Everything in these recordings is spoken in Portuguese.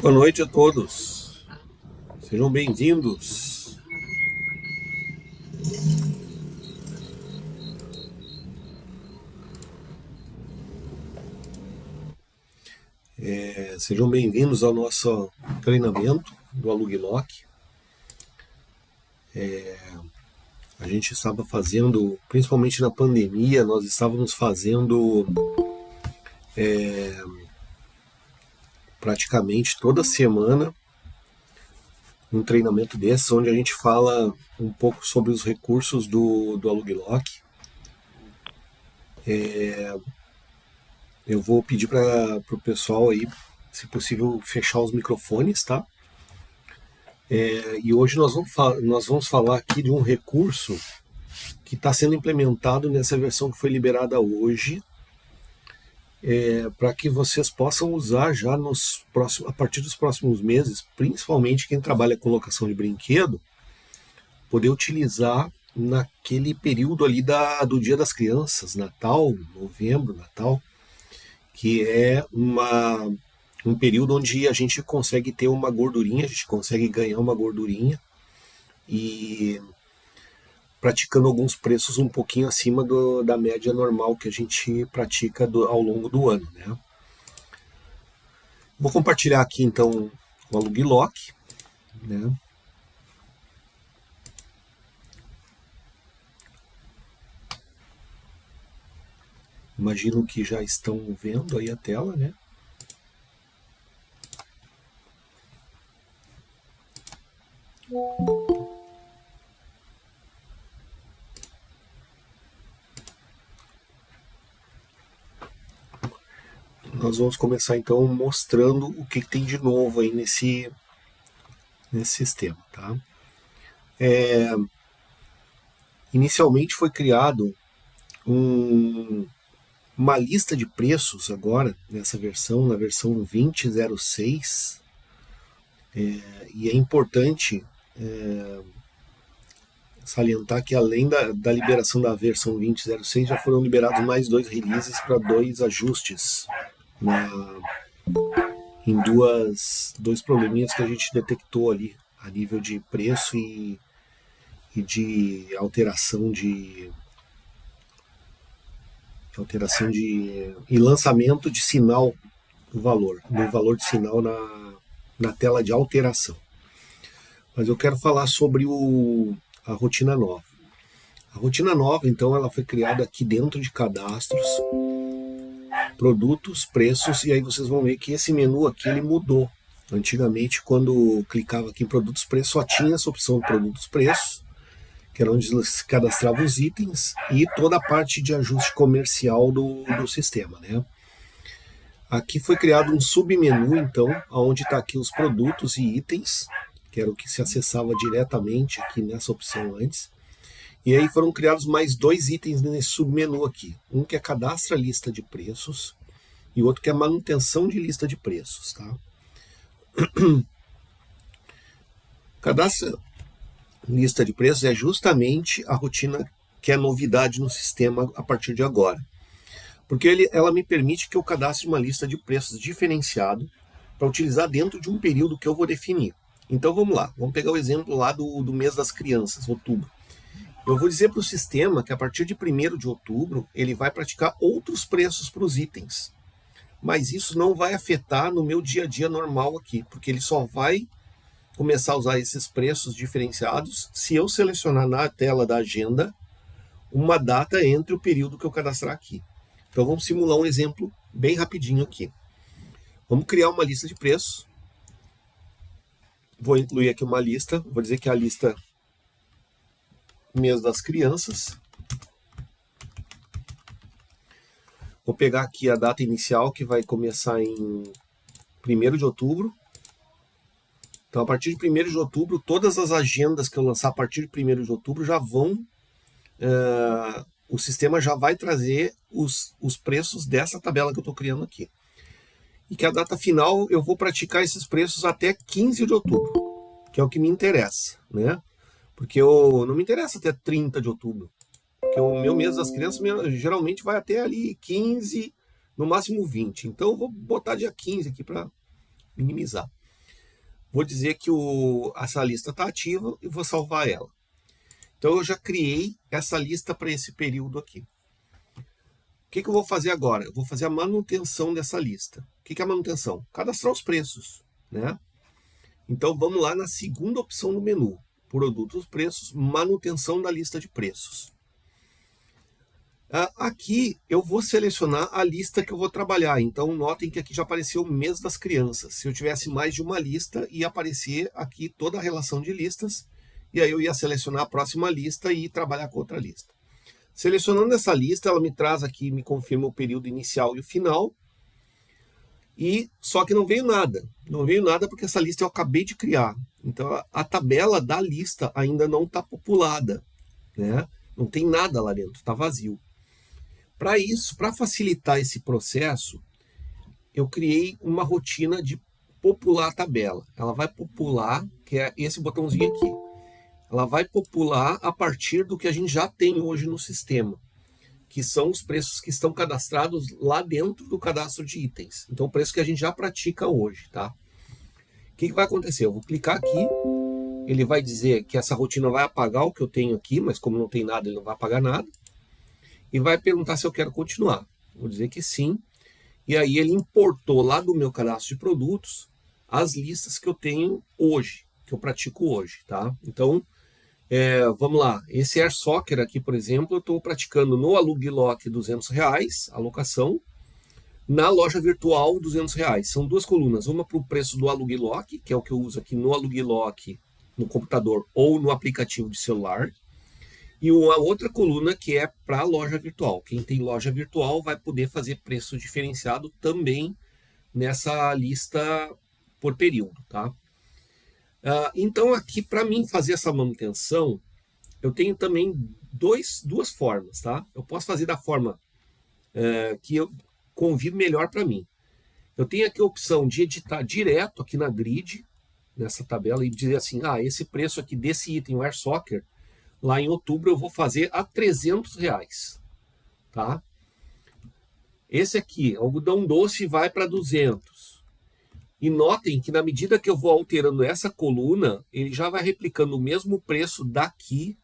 Boa noite a todos. Sejam bem-vindos. Sejam bem-vindos ao nosso treinamento do Aluglock. A gente estava fazendo, principalmente na pandemia, nós estávamos fazendo praticamente toda semana um treinamento desses, onde a gente fala um pouco sobre os recursos do Aluglock. Eu vou pedir para o pessoal aí, se possível, fechar os microfones, tá? E hoje nós vamos falar aqui de um recurso que está sendo implementado nessa versão que foi liberada hoje, para que vocês possam usar já a partir dos próximos meses, principalmente quem trabalha com locação de brinquedo, poder utilizar naquele período ali do Dia das Crianças, Natal, novembro, Natal, que é um período onde a gente consegue ter uma gordurinha, a gente consegue ganhar uma gordurinha e praticando alguns preços um pouquinho acima da média normal que a gente pratica ao longo do ano, né? Vou compartilhar aqui então o Aluglock, né? Imagino que já estão vendo aí a tela, né? Nós vamos começar então mostrando o que tem de novo aí nesse sistema, tá? Inicialmente foi criado uma lista de preços agora, nessa versão, na versão 20.06, e é importante salientar que além da liberação da versão 20.06, já foram liberados mais 2 releases para 2 ajustes em dois probleminhas que a gente detectou ali, a nível de preço e de alteração de e lançamento de sinal do valor de sinal na tela de alteração. Mas eu quero falar sobre a rotina nova. A rotina nova, então, ela foi criada aqui dentro de cadastros, produtos, preços, e aí vocês vão ver que esse menu aqui ele mudou. Antigamente, quando clicava aqui em produtos, preços, só tinha essa opção de produtos, preços, que era onde se cadastrava os itens, e toda a parte de ajuste comercial do sistema, né? Aqui foi criado um submenu, então, onde está aqui os produtos e itens, que era o que se acessava diretamente aqui nessa opção antes. E aí foram criados mais 2 itens nesse submenu aqui. Um que é cadastra lista de preços e outro que é manutenção de lista de preços, tá? Cadastra lista de preços é justamente a rotina que é novidade no sistema a partir de agora. Porque ela me permite que eu cadastre uma lista de preços diferenciado para utilizar dentro de um período que eu vou definir. Então vamos lá, vamos pegar o exemplo lá do mês das crianças, outubro. Eu vou dizer para o sistema que a partir de 1º de outubro ele vai praticar outros preços para os itens. Mas isso não vai afetar no meu dia a dia normal aqui, porque ele só vai começar a usar esses preços diferenciados se eu selecionar na tela da agenda uma data entre o período que eu cadastrar aqui. Então vamos simular um exemplo bem rapidinho aqui. Vamos criar uma lista de preços. Vou incluir aqui uma lista, vou dizer que é a lista mês das crianças. Vou pegar aqui a data inicial, que vai começar em 1º de outubro. Então, a partir de 1º de outubro, todas as agendas que eu lançar a partir de 1º de outubro já vão... o sistema já vai trazer os preços dessa tabela que eu estou criando aqui. E que a data final eu vou praticar esses preços até 15 de outubro, que é o que me interessa, né? Porque não me interessa até 30 de outubro, porque o meu mês das crianças geralmente vai até ali 15, no máximo 20. Então eu vou botar dia 15 aqui para minimizar. vou dizer que essa lista está ativa e vou salvar ela. Então eu já criei essa lista para esse período aqui. O que eu vou fazer agora? Eu vou fazer a manutenção dessa lista. O que é a manutenção? Cadastrar os preços, né? Então vamos lá na segunda opção do menu. Produtos, preços, manutenção da lista de preços. Aqui eu vou selecionar a lista que eu vou trabalhar. Então notem que aqui já apareceu o mês das crianças. Se eu tivesse mais de uma lista, ia aparecer aqui toda a relação de listas. E aí eu ia selecionar a próxima lista e trabalhar com outra lista. Selecionando essa lista, ela me traz aqui, me confirma o período inicial e o final. E só que não veio nada. Não veio nada porque essa lista eu acabei de criar. Então a tabela da lista ainda não está populada, né? Não tem nada lá dentro, está vazio. Para isso, para facilitar esse processo, eu criei uma rotina de popular a tabela. Ela vai popular, que é esse botãozinho aqui. Ela vai popular a partir do que a gente já tem hoje no sistema, que são os preços que estão cadastrados lá dentro do cadastro de itens. Então, o preço que a gente já pratica hoje, tá? O que vai acontecer? Eu vou clicar aqui, ele vai dizer que essa rotina vai apagar o que eu tenho aqui, mas como não tem nada, ele não vai apagar nada. E vai perguntar se eu quero continuar. Vou dizer que sim. E aí ele importou lá do meu cadastro de produtos as listas que eu tenho hoje, que eu pratico hoje, tá? Então, vamos lá. Esse Air Soccer aqui, por exemplo, eu estou praticando no Aluglock R$200, alocação. Na loja virtual, R$200. São duas colunas. Uma para o preço do Aluglock, que é o que eu uso aqui no Aluglock, no computador ou no aplicativo de celular. E uma outra coluna que é para a loja virtual. Quem tem loja virtual vai poder fazer preço diferenciado também nessa lista por período, tá? Então aqui para mim fazer essa manutenção, eu tenho também duas formas, tá? Eu posso fazer da forma que eu convido melhor para mim. Eu tenho aqui a opção de editar direto aqui na grid, nessa tabela, e dizer assim, esse preço aqui desse item, o Air Soccer, lá em outubro eu vou fazer a R$300, tá? Esse aqui, algodão doce, vai para 200. E notem que na medida que eu vou alterando essa coluna, ele já vai replicando o mesmo preço daqui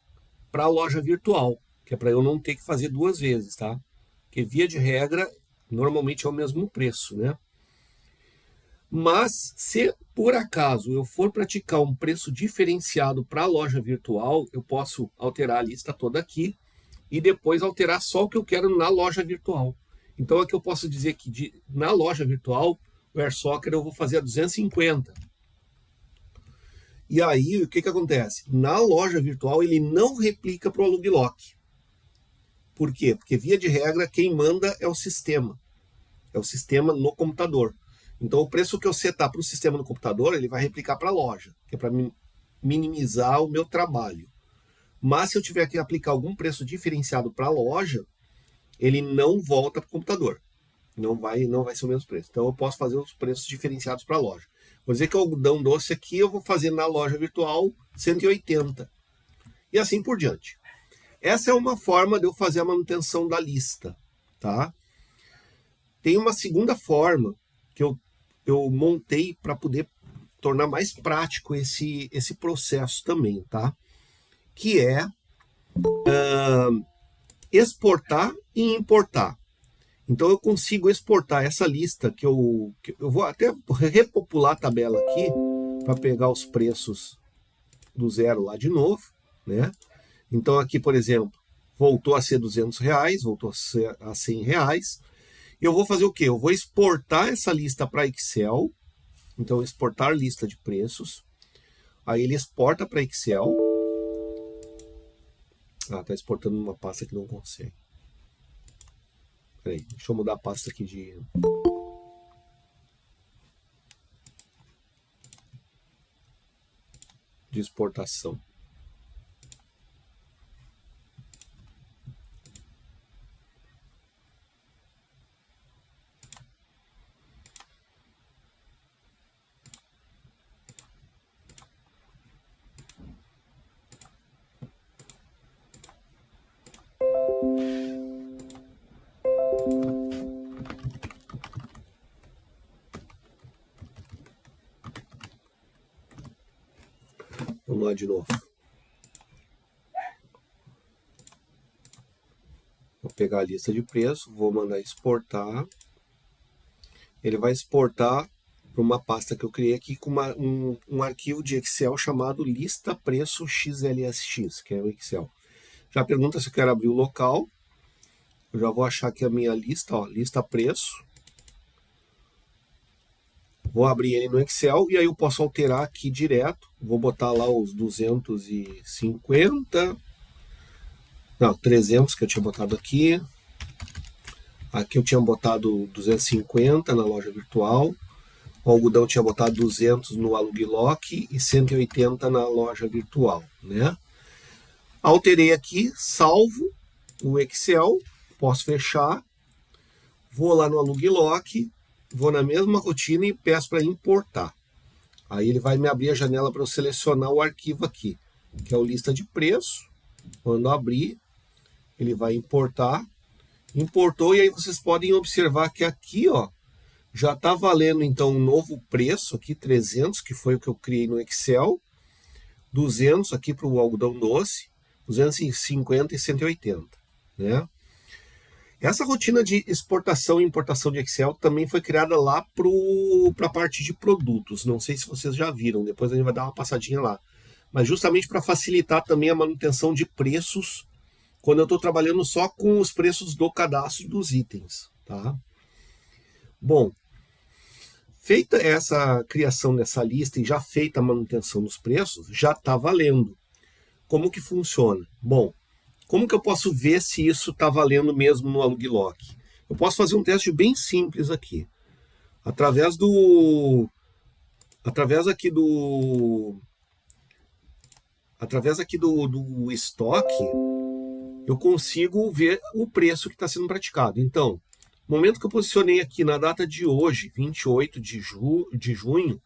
para a loja virtual, que é para eu não ter que fazer duas vezes, tá? Porque via de regra, normalmente é o mesmo preço, né? Mas se por acaso eu for praticar um preço diferenciado para a loja virtual, eu posso alterar a lista toda aqui e depois alterar só o que eu quero na loja virtual. Então aqui eu posso dizer que na loja virtual, o Air Soccer eu vou fazer a 250. E aí o que acontece? Na loja virtual ele não replica para o Aluglock. Por quê? Porque via de regra quem manda é o sistema. É o sistema no computador. Então, o preço que eu setar para o sistema no computador, ele vai replicar para a loja, que é para minimizar o meu trabalho. Mas se eu tiver que aplicar algum preço diferenciado para a loja, ele não volta para o computador. Não vai ser o mesmo preço. Então, eu posso fazer os preços diferenciados para a loja. Vou dizer que o algodão doce aqui eu vou fazer na loja virtual 180. E assim por diante. Essa é uma forma de eu fazer a manutenção da lista, tá? Tem uma segunda forma que eu montei para poder tornar mais prático esse processo também, tá? Que é exportar e importar. Então eu consigo exportar essa lista que eu vou até repopular a tabela aqui para pegar os preços do zero lá de novo, né? Então aqui, por exemplo, voltou a ser R$200, voltou a ser a R$100. E eu vou fazer o quê? Eu vou exportar essa lista para Excel. Então, exportar lista de preços. Aí ele exporta para Excel. Está exportando uma pasta que não consegue. Peraí, deixa eu mudar a pasta aqui de exportação. Vamos lá de novo. Vou pegar a lista de preço, vou mandar exportar. Ele vai exportar para uma pasta que eu criei aqui com um arquivo de Excel chamado lista preço XLSX, que é o Excel. Já pergunta se eu quero abrir o local. Eu já vou achar aqui a minha lista, ó, lista preço. Vou abrir ele no Excel e aí eu posso alterar aqui direto. Vou botar lá os 250. Não, 300 que eu tinha botado aqui. Aqui eu tinha botado 250 na loja virtual. O algodão eu tinha botado 200 no Aluglock e 180 na loja virtual, né? Alterei aqui, salvo o Excel, posso fechar. Vou lá no Aluglock, vou na mesma rotina e peço para importar. Aí ele vai me abrir a janela para eu selecionar o arquivo aqui, que é o lista de preço. Quando abrir, ele vai importar. Importou e aí vocês podem observar que aqui, ó, já está valendo então um novo preço aqui, 300, que foi o que eu criei no Excel, 200 aqui para o algodão doce, 250 e 180, né? Essa rotina de exportação e importação de Excel também foi criada lá para a parte de produtos. Não sei se vocês já viram, depois a gente vai dar uma passadinha lá. Mas justamente para facilitar também a manutenção de preços quando eu estou trabalhando só com os preços do cadastro dos itens, tá? Bom, feita essa criação dessa lista e já feita a manutenção dos preços, já está valendo. Como que funciona? Bom, como que eu posso ver se isso está valendo mesmo no Aluglock? Eu posso fazer um teste bem simples aqui. Através aqui do estoque, eu consigo ver o preço que está sendo praticado. Então, no momento que eu posicionei aqui na data de hoje, 28 de junho,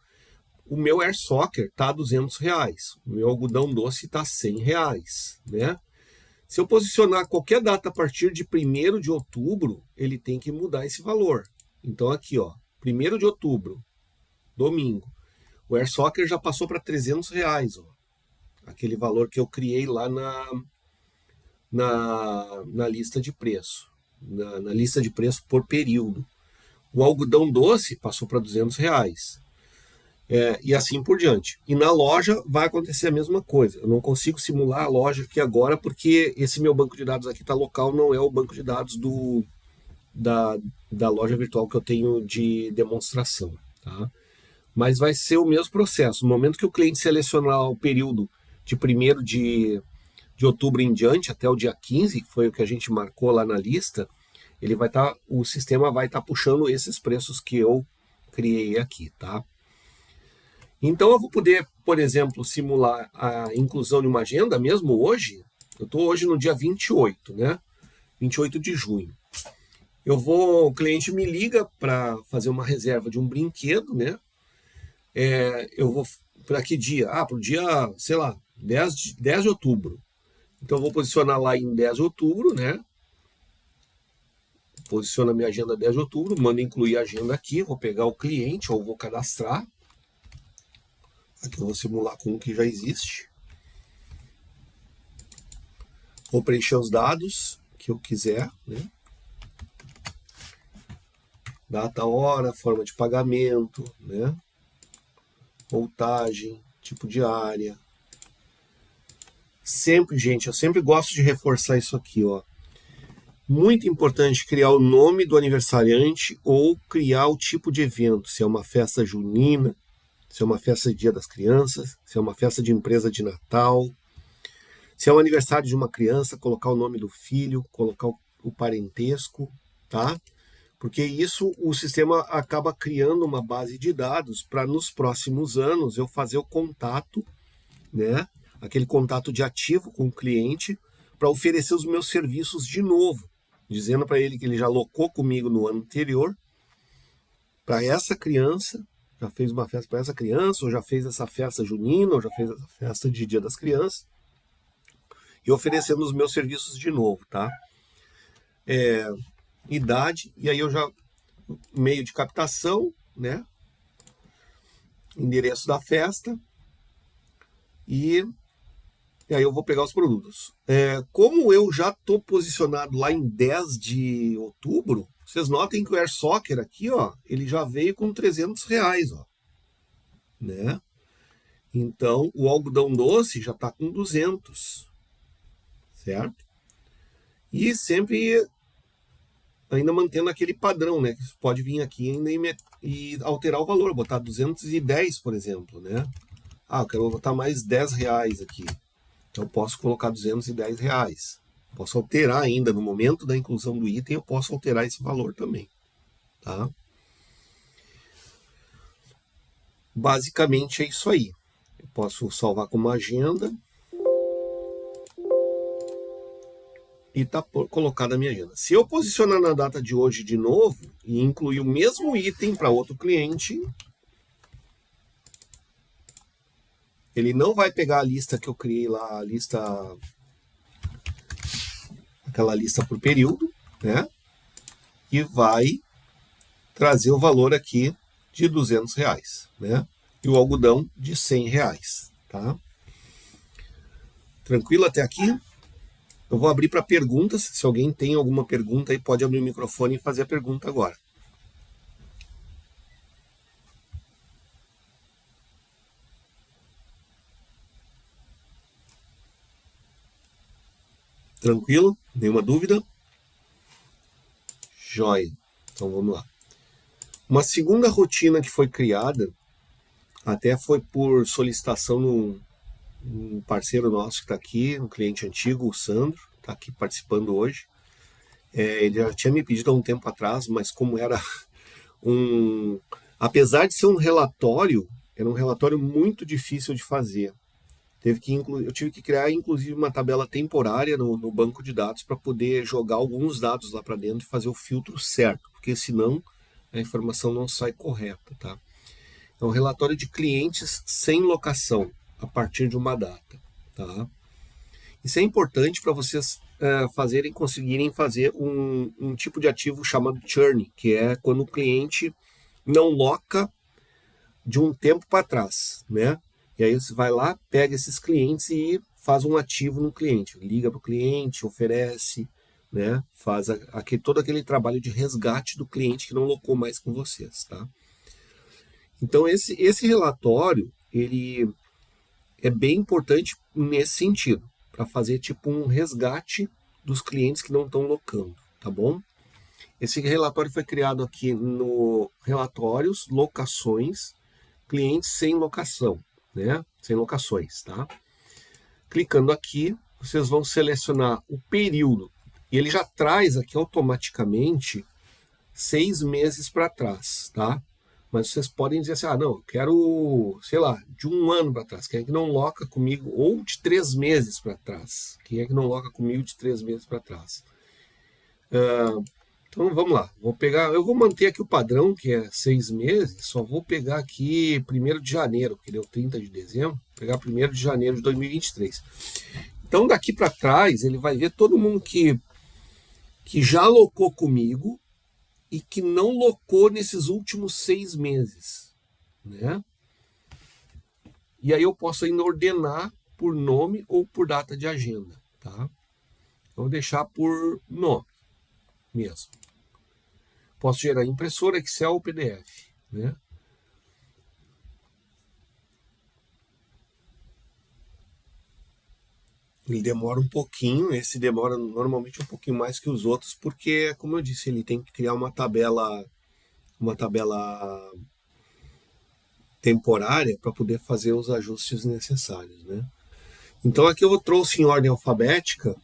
o meu Air Soccer está a R$200, o meu algodão doce está a R$100, né? Se eu posicionar qualquer data a partir de 1º de outubro, ele tem que mudar esse valor. Então aqui, ó, 1º de outubro, domingo, o Air Soccer já passou para R$300, ó, aquele valor que eu criei lá na lista de preço, na lista de preço por período. O algodão doce passou para R$200, e assim por diante. E na loja vai acontecer a mesma coisa. Eu não consigo simular a loja aqui agora porque esse meu banco de dados aqui está local, não é o banco de dados da loja virtual que eu tenho de demonstração, tá? Mas vai ser o mesmo processo. No momento que o cliente selecionar o período de 1º de outubro em diante, até o dia 15, que foi o que a gente marcou lá na lista, o sistema vai estar puxando esses preços que eu criei aqui, tá? Então eu vou poder, por exemplo, simular a inclusão de uma agenda mesmo hoje. Eu estou hoje no dia 28, né? 28 de junho. O cliente me liga para fazer uma reserva de um brinquedo, né? Eu vou para que dia? Para o dia, sei lá, 10 de outubro. Então eu vou posicionar lá em 10 de outubro, né? Posiciona minha agenda 10 de outubro, mando incluir a agenda aqui, vou pegar o cliente ou vou cadastrar. Aqui eu vou simular com o que já existe. Vou preencher os dados que eu quiser, né? Data, hora, forma de pagamento, né? Voltagem, tipo de área. Sempre, gente, eu sempre gosto de reforçar isso aqui, ó. Muito importante criar o nome do aniversariante ou criar o tipo de evento, se é uma festa junina, se é uma festa de Dia das Crianças, se é uma festa de empresa de Natal, se é um aniversário de uma criança, colocar o nome do filho, colocar o parentesco, tá? Porque isso o sistema acaba criando uma base de dados para nos próximos anos eu fazer o contato, né? Aquele contato de ativo com o cliente para oferecer os meus serviços de novo, dizendo para ele que ele já alocou comigo no ano anterior para essa criança, já fez uma festa para essa criança, ou já fez essa festa junina, ou já fez essa festa de Dia das Crianças, e oferecendo os meus serviços de novo, tá? Idade, e aí eu já, meio de captação, né? Endereço da festa, E aí eu vou pegar os produtos. Como eu já estou posicionado lá em 10 de outubro, vocês notem que o Air Soccer aqui, ó, ele já veio com R$ 300, ó, né? Então, o algodão doce já está com 200, certo? E sempre ainda mantendo aquele padrão, né? Que você pode vir aqui ainda e alterar o valor, botar 210, por exemplo, né? Ah, eu quero botar mais R$ 10 aqui. Então, eu posso colocar R$ 210. Posso alterar ainda, no momento da inclusão do item, eu posso alterar esse valor também, tá? Basicamente é isso aí. Eu posso salvar como agenda e tá colocado na minha agenda. Se eu posicionar na data de hoje de novo e incluir o mesmo item para outro cliente, ele não vai pegar a lista que eu criei lá, aquela lista por período, né? E vai trazer o valor aqui de R$ 200, né? E o algodão de R$ 100, tá? Tranquilo até aqui? Eu vou abrir para perguntas. Se alguém tem alguma pergunta aí, pode abrir o microfone e fazer a pergunta agora. Tranquilo? Nenhuma dúvida? Joia. Então vamos lá. Uma segunda rotina que foi criada, até foi por solicitação um parceiro nosso que está aqui, um cliente antigo, o Sandro, está aqui participando hoje. Ele já tinha me pedido há um tempo atrás, mas como era apesar de ser um relatório, era um relatório muito difícil de fazer. Eu tive que criar, inclusive, uma tabela temporária no banco de dados para poder jogar alguns dados lá para dentro e fazer o filtro certo, porque senão a informação não sai correta, tá? É um relatório de clientes sem locação a partir de uma data, tá? Isso é importante para vocês conseguirem fazer um tipo de ativo chamado churn, que é quando o cliente não loca de um tempo para trás, né? E aí você vai lá, pega esses clientes e faz um ativo no cliente, liga para o cliente, oferece, né? Faz todo aquele trabalho de resgate do cliente que não locou mais com vocês, tá? Então esse relatório, ele é bem importante nesse sentido, para fazer tipo um resgate dos clientes que não estão locando, tá bom? Esse relatório foi criado aqui no Relatórios, Locações, Clientes sem locação, né? Sem locações, tá? Clicando aqui, vocês vão selecionar o período. E ele já traz aqui automaticamente 6 meses para trás, tá? Mas vocês podem dizer assim, não, eu quero, sei lá, de um ano para trás. Quem é que não loca comigo? Ou de 3 meses para trás. Quem é que não loca comigo de 3 meses para trás? Então vamos lá. Eu vou manter aqui o padrão, que é 6 meses. Só vou pegar aqui 1º de janeiro, que deu 30 de dezembro. Vou pegar 1º de janeiro de 2023. Então daqui para trás ele vai ver todo mundo que já locou comigo e que não locou nesses últimos 6 meses, né? E aí eu posso ainda ordenar por nome ou por data de agenda, tá? Eu vou deixar por nome mesmo. Posso gerar impressora, Excel ou PDF, né? Ele demora um pouquinho, esse demora normalmente um pouquinho mais que os outros, porque, como eu disse, ele tem que criar uma tabela temporária para poder fazer os ajustes necessários, né? Então aqui eu trouxe em ordem alfabética.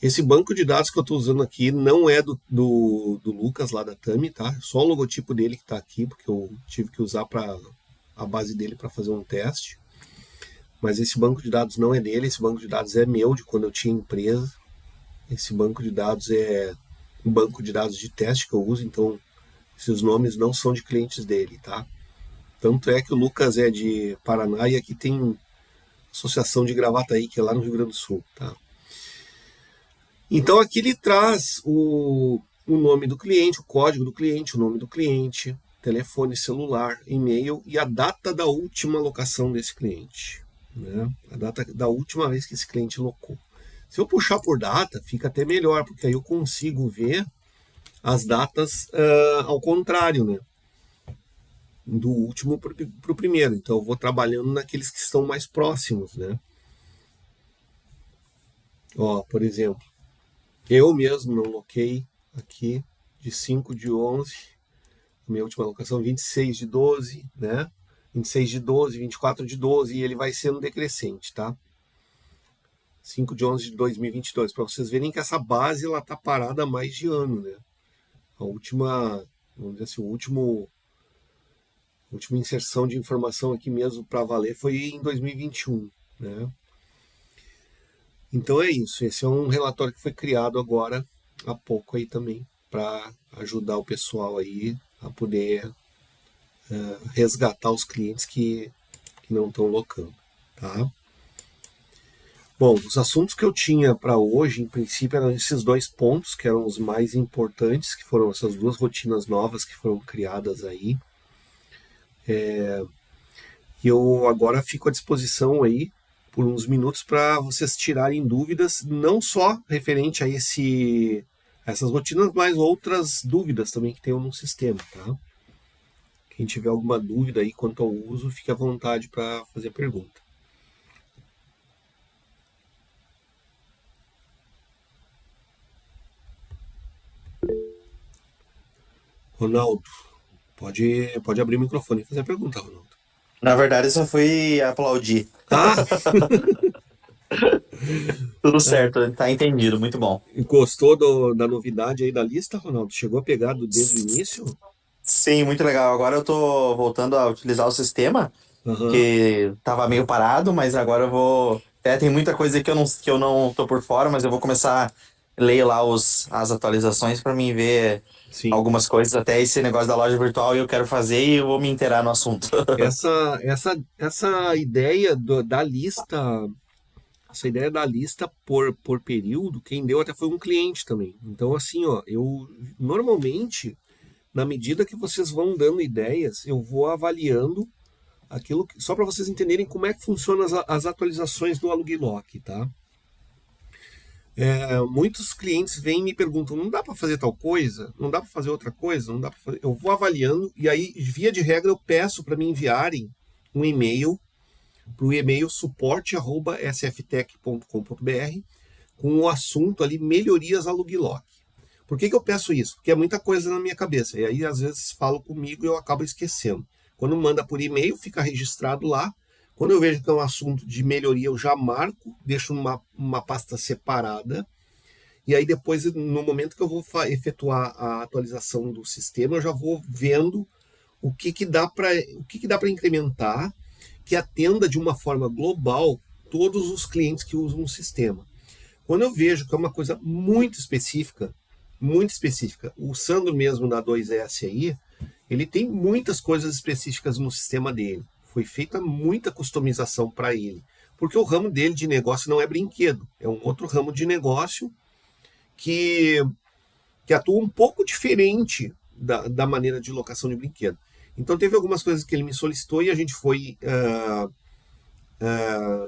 Esse banco de dados que eu estou usando aqui não é do Lucas lá da Tami, tá? Só o logotipo dele que está aqui, porque eu tive que usar a base dele para fazer um teste. Mas esse banco de dados não é dele, esse banco de dados é meu, de quando eu tinha empresa. Esse banco de dados é um banco de dados de teste que eu uso, então esses nomes não são de clientes dele, tá? Tanto é que o Lucas é de Paraná e aqui tem Associação de Gravataí, que é lá no Rio Grande do Sul, tá? Então aqui ele traz o nome do cliente, o código do cliente, o nome do cliente, telefone celular, e-mail e a data da última locação desse cliente, né? A data da última vez que esse cliente locou. Se eu puxar por data, fica até melhor, porque aí eu consigo ver as datas ao contrário, né? Do último para o primeiro. Então eu vou trabalhando naqueles que estão mais próximos, né? Ó, por exemplo, eu mesmo não loquei aqui de 5/11, minha última locação 26/12, né? 26/12, 24/12, e ele vai sendo decrescente, tá? 5/11 de 2022, para vocês verem que essa base ela tá parada há mais de ano, né? A última, vamos dizer assim, a última inserção de informação aqui mesmo para valer foi em 2021, né? Então é isso, esse é um relatório que foi criado agora há pouco aí também para ajudar o pessoal aí a poder resgatar os clientes que não estão locando, tá? Bom, os assuntos que eu tinha para hoje, em princípio, eram esses dois pontos, que eram os mais importantes, que foram essas duas rotinas novas que foram criadas aí. E eu agora fico à disposição aí por uns minutos para vocês tirarem dúvidas, não só referente a essas rotinas, mas outras dúvidas também que tenham no sistema, tá? Quem tiver alguma dúvida aí quanto ao uso, fique à vontade para fazer a pergunta. Ronaldo, pode abrir o microfone e fazer a pergunta, Ronaldo. Na verdade, eu só fui aplaudir. Ah, Tudo certo, tá entendido, muito bom. gostou da novidade aí da lista, Ronaldo? Chegou a pegar desde o início? Sim, muito legal. Agora eu tô voltando a utilizar o sistema, Aham, que tava meio parado, mas agora eu vou. Tem muita coisa que eu não tô por fora, mas eu vou começar a ler lá as atualizações para mim ver sim. algumas coisas. Até esse negócio da loja virtual eu quero fazer e eu vou me inteirar no assunto. Essa ideia da lista, essa ideia da lista por período, quem deu até foi um cliente também. Então, assim, ó, eu normalmente, na medida que vocês vão dando ideias, eu vou avaliando só para vocês entenderem como é que funcionam as atualizações do Aluguilock, tá? Muitos clientes vêm e me perguntam: não dá para fazer tal coisa? Não dá para fazer outra coisa? Não dá para fazer. Eu vou avaliando e aí, via de regra, eu peço para me enviarem um e-mail para o e-mail suporte@sftech.com.br com o assunto ali melhorias Aluguilock. Por que eu peço isso? Porque é muita coisa na minha cabeça. E aí, às vezes, falo comigo e eu acabo esquecendo. Quando manda por e-mail, fica registrado lá. Quando eu vejo que é um assunto de melhoria, eu já marco, deixo uma pasta separada. E aí, depois, no momento que eu vou efetuar a atualização do sistema, eu já vou vendo o que dá para incrementar que atenda de uma forma global todos os clientes que usam o sistema. Quando eu vejo que é uma coisa muito específica, o Sandro mesmo da 2S aí, ele tem muitas coisas específicas no sistema dele. Foi feita muita customização para ele. Porque o ramo dele de negócio não é brinquedo, é um outro ramo de negócio que, que atua um pouco diferente da maneira de locação de brinquedo. Então teve algumas coisas que ele me solicitou e a gente foi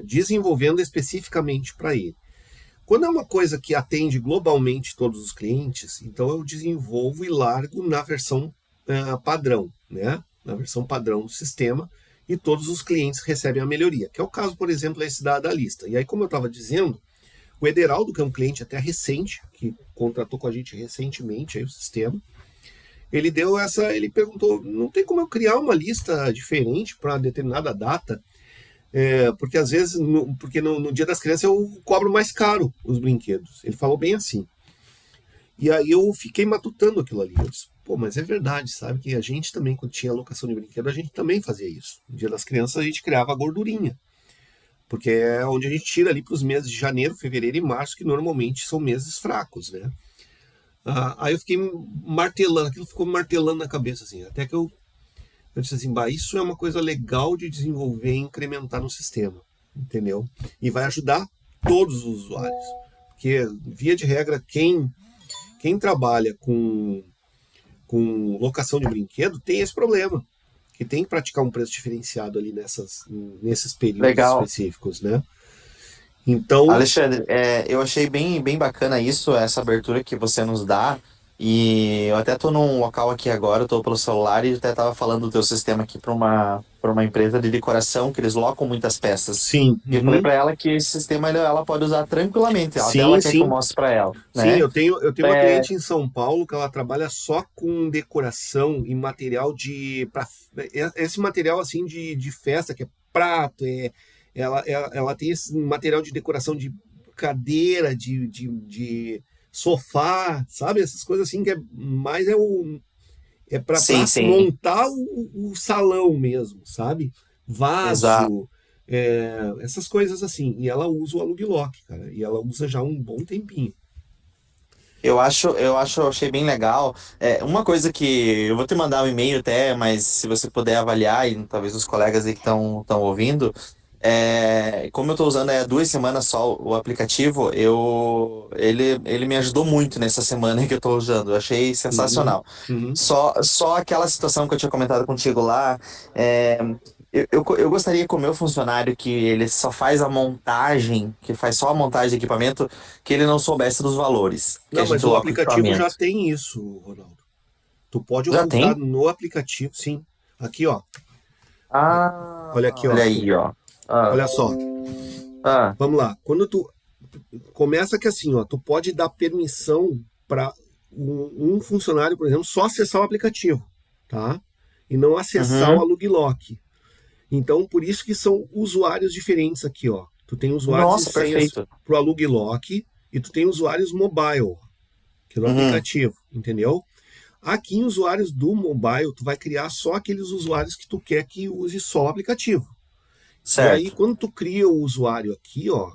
desenvolvendo especificamente para ele. Quando é uma coisa que atende globalmente todos os clientes, então eu desenvolvo e largo na versão padrão, né? Na versão padrão do sistema, e todos os clientes recebem a melhoria, que é o caso, por exemplo, esse da lista. E aí, como eu estava dizendo, o Ederaldo, que é um cliente até recente, que contratou com a gente recentemente aí o sistema, ele perguntou, não tem como eu criar uma lista diferente para determinada data? Porque às vezes, porque no Dia das Crianças eu cobro mais caro os brinquedos. Ele falou bem assim. E aí eu fiquei matutando aquilo ali. Eu disse, pô, mas é verdade, sabe? Que a gente também, quando tinha alocação de brinquedo, a gente também fazia isso. No Dia das Crianças a gente criava a gordurinha. Porque é onde a gente tira ali para os meses de janeiro, fevereiro e março, que normalmente são meses fracos, né? Aí eu fiquei martelando, aquilo ficou martelando na cabeça, assim. Até que eu disse assim, bah, isso é uma coisa legal de desenvolver e incrementar no sistema, entendeu? E vai ajudar todos os usuários. Porque, via de regra, quem trabalha com locação de brinquedo tem esse problema. que tem que praticar um preço diferenciado ali nesses períodos Legal. específicos, né? Então, Alexandre, eu achei bem bacana isso, essa abertura que você nos dá. E eu até tô num local aqui agora, eu tô pelo celular e até tava falando do teu sistema aqui para uma empresa de decoração que eles locam muitas peças. sim, E eu falei uhum, para ela que esse sistema ela pode usar tranquilamente, até ela sim, quer que eu sim, mostre para ela, sim, né? eu tenho uma É, cliente em São Paulo que ela trabalha só com decoração e material esse material assim de festa, que é prato, ela tem esse material de decoração de cadeira, de sofá, sabe? Essas coisas assim que é mais para sim, sim, montar o salão mesmo, sabe? exato. Vaso, essas coisas assim. E ela usa o Aluglock, cara. E ela usa já há um bom tempinho. Eu achei bem legal. Uma coisa que eu vou te mandar um e-mail até, mas se você puder avaliar, e talvez os colegas aí que estão ouvindo, como eu estou usando há 2 semanas só o aplicativo, ele me ajudou muito nessa semana que eu estou usando. Eu achei Uhum, sensacional. uhum. Só aquela situação que eu tinha comentado contigo lá. é, eu gostaria que o meu funcionário que ele só faz a montagem, que faz só a montagem de equipamento, que ele não soubesse dos valores que a Não, gente mas o coloca o aplicativo já equipamento. tem isso, Ronaldo. Tu pode Já ocultar tem? no aplicativo, sim. Aqui, ó. Ah, Olha aqui, olha ó. aí, ó. Ah, Olha só. ah, Vamos lá. Quando tu começa que assim, ó, tu pode dar permissão para um funcionário, por exemplo, só acessar o aplicativo, tá? E não acessar o uhum. Aluglock. Então, por isso que são usuários diferentes aqui, ó. Tu tem usuários e Nossa, senhas perfeito. para o Aluglock e tu tem usuários mobile, que é do Uhum. aplicativo, entendeu? Aqui em usuários do mobile, tu vai criar só aqueles usuários que tu quer que use só o aplicativo. E aí, Certo. quando tu cria o usuário aqui, ó,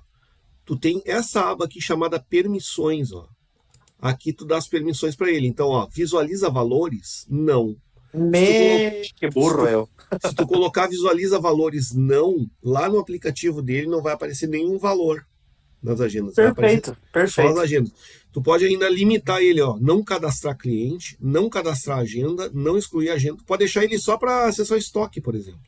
tu tem essa aba aqui chamada permissões, ó. Aqui tu dá as permissões para ele. Então, ó, visualiza valores? Não. Se tu, colo... Que se burro tu... eu. Se tu colocar visualiza valores não, lá no aplicativo dele não vai aparecer nenhum valor nas agendas, vai aparecer Perfeito, só as perfeito. agendas. Tu pode ainda limitar ele, ó, não cadastrar cliente, não cadastrar agenda, não excluir agenda. Tu pode deixar ele só para acessar estoque, por exemplo.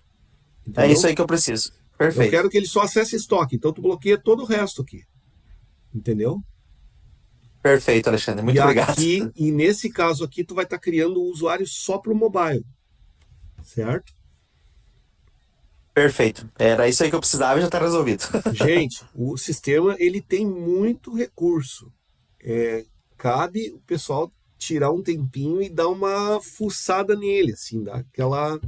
É isso Entendeu? aí que eu preciso. Eu Perfeito. quero que ele só acesse estoque, então tu bloqueia todo o resto aqui. Entendeu? Perfeito, Alexandre. E Muito obrigado. aqui, e nesse caso aqui, tu vai estar criando o usuário só para o mobile, certo? Perfeito. Era isso aí que eu precisava e já está resolvido. Gente, o sistema ele tem muito recurso. Cabe o pessoal tirar um tempinho e dar uma fuçada nele, assim, dar aquela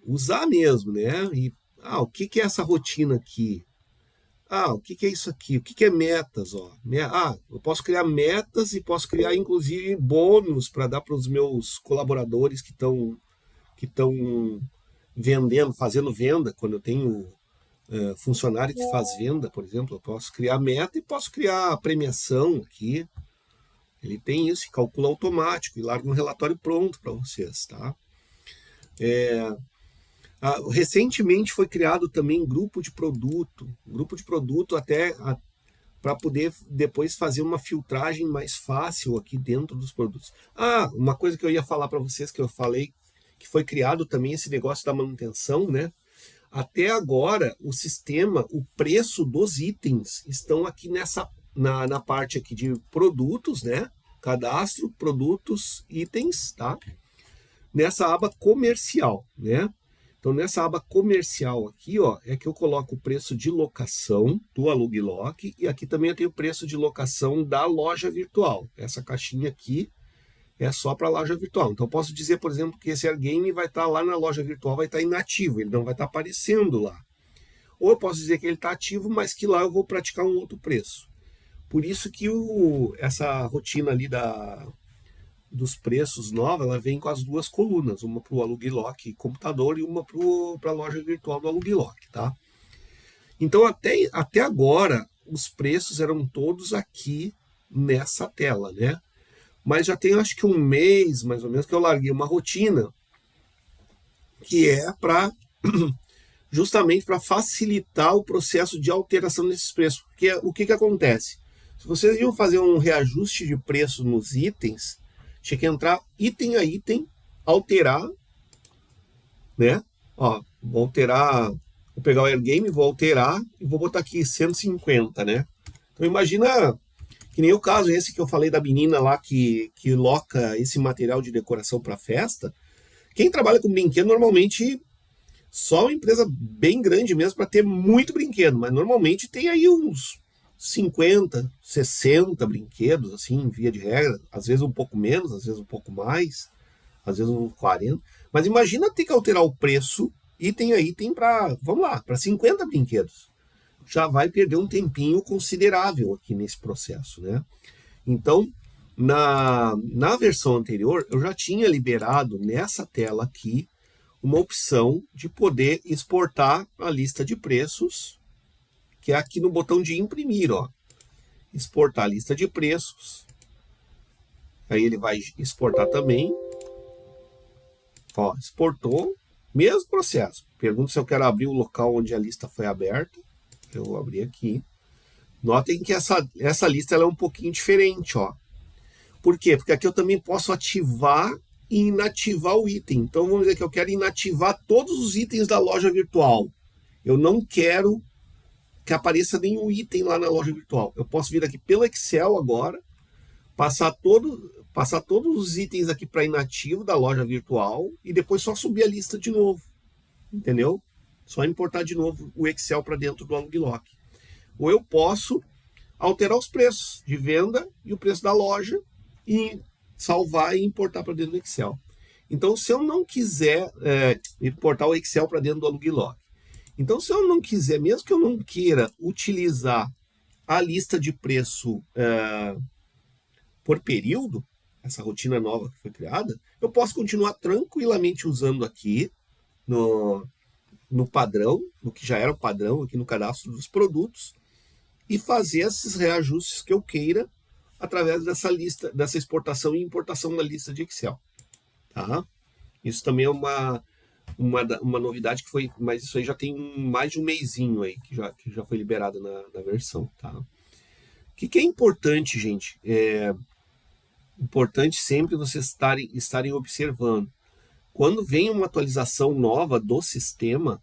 usar mesmo, né? E o que que é essa rotina aqui? O que que é isso aqui? O que que é metas, ó? Eu posso criar metas e posso criar inclusive bônus para dar para os meus colaboradores que estão vendendo, fazendo venda, quando eu tenho funcionário que faz venda, por exemplo, eu posso criar meta e posso criar premiação aqui. Ele tem isso, calcula automático e larga um relatório pronto para vocês, tá? Recentemente foi criado também grupo de produto até para poder depois fazer uma filtragem mais fácil aqui dentro dos produtos. Uma coisa que eu ia falar para vocês que eu falei que foi criado também esse negócio da manutenção, né? Até agora, o sistema, o preço dos itens estão aqui na parte aqui de produtos, né? Cadastro, produtos, itens, tá? Nessa aba comercial, né? Então, nessa aba comercial aqui, ó, é que eu coloco o preço de locação do Aluglock e aqui também eu tenho o preço de locação da loja virtual. Essa caixinha aqui é só para a loja virtual. Então, eu posso dizer, por exemplo, que esse Airgame vai estar lá na loja virtual, vai estar inativo, ele não vai estar aparecendo lá. Ou eu posso dizer que ele está ativo, mas que lá eu vou praticar um outro preço. Por isso que essa rotina ali dos preços nova, ela vem com as duas colunas, uma para o Aluglock computador e uma para a loja virtual do Aluglock, tá? Então, até agora, os preços eram todos aqui nessa tela, né? Mas já tem acho que um mês, mais ou menos, que eu larguei uma rotina que é para justamente para facilitar o processo de alteração desses preços. Porque o que acontece? Se vocês iam fazer um reajuste de preço nos itens, tinha que entrar item a item, alterar, né? Ó, vou alterar, vou pegar o AirGame, vou alterar e vou botar aqui 150, né? Então imagina que nem o caso esse que eu falei da menina lá que loca esse material de decoração para festa. Quem trabalha com brinquedo normalmente só uma empresa bem grande mesmo para ter muito brinquedo, mas normalmente tem aí uns 50, 60 brinquedos, assim, via de regra, às vezes um pouco menos, às vezes um pouco mais, às vezes uns 40. Mas imagina ter que alterar o preço, item a item para, vamos lá, para 50 brinquedos. Já vai perder um tempinho considerável aqui nesse processo, né? Então, na versão anterior, eu já tinha liberado nessa tela aqui uma opção de poder exportar a lista de preços, que é aqui no botão de imprimir, ó. Exportar a lista de preços. Aí ele vai exportar também. Ó, exportou. Mesmo processo. Pergunta se eu quero abrir o local onde a lista foi aberta. Eu vou abrir aqui. Notem que essa lista ela é um pouquinho diferente, ó. Por quê? Porque aqui eu também posso ativar e inativar o item. Então vamos dizer que eu quero inativar todos os itens da loja virtual. Eu não quero que apareça nenhum item lá na loja virtual. Eu posso vir aqui pelo Excel agora, passar todos os itens aqui para inativo da loja virtual e depois só subir a lista de novo. Entendeu? Só importar de novo o Excel para dentro do Loglock. Ou eu posso alterar os preços de venda e o preço da loja e salvar e importar para dentro do Excel. Então, se eu não quiser importar o Excel para dentro do Loglock, então se eu não quiser, mesmo que eu não queira utilizar a lista de preço por período, essa rotina nova que foi criada, eu posso continuar tranquilamente usando aqui no padrão, no que já era o padrão aqui no cadastro dos produtos, e fazer esses reajustes que eu queira através dessa lista, dessa exportação e importação da lista de Excel. Tá? Isso também é uma novidade que foi, mas isso aí já tem mais de um mêsinho aí que já foi liberado na versão. Tá? O que é importante, gente? É importante sempre vocês estarem observando. Quando vem uma atualização nova do sistema,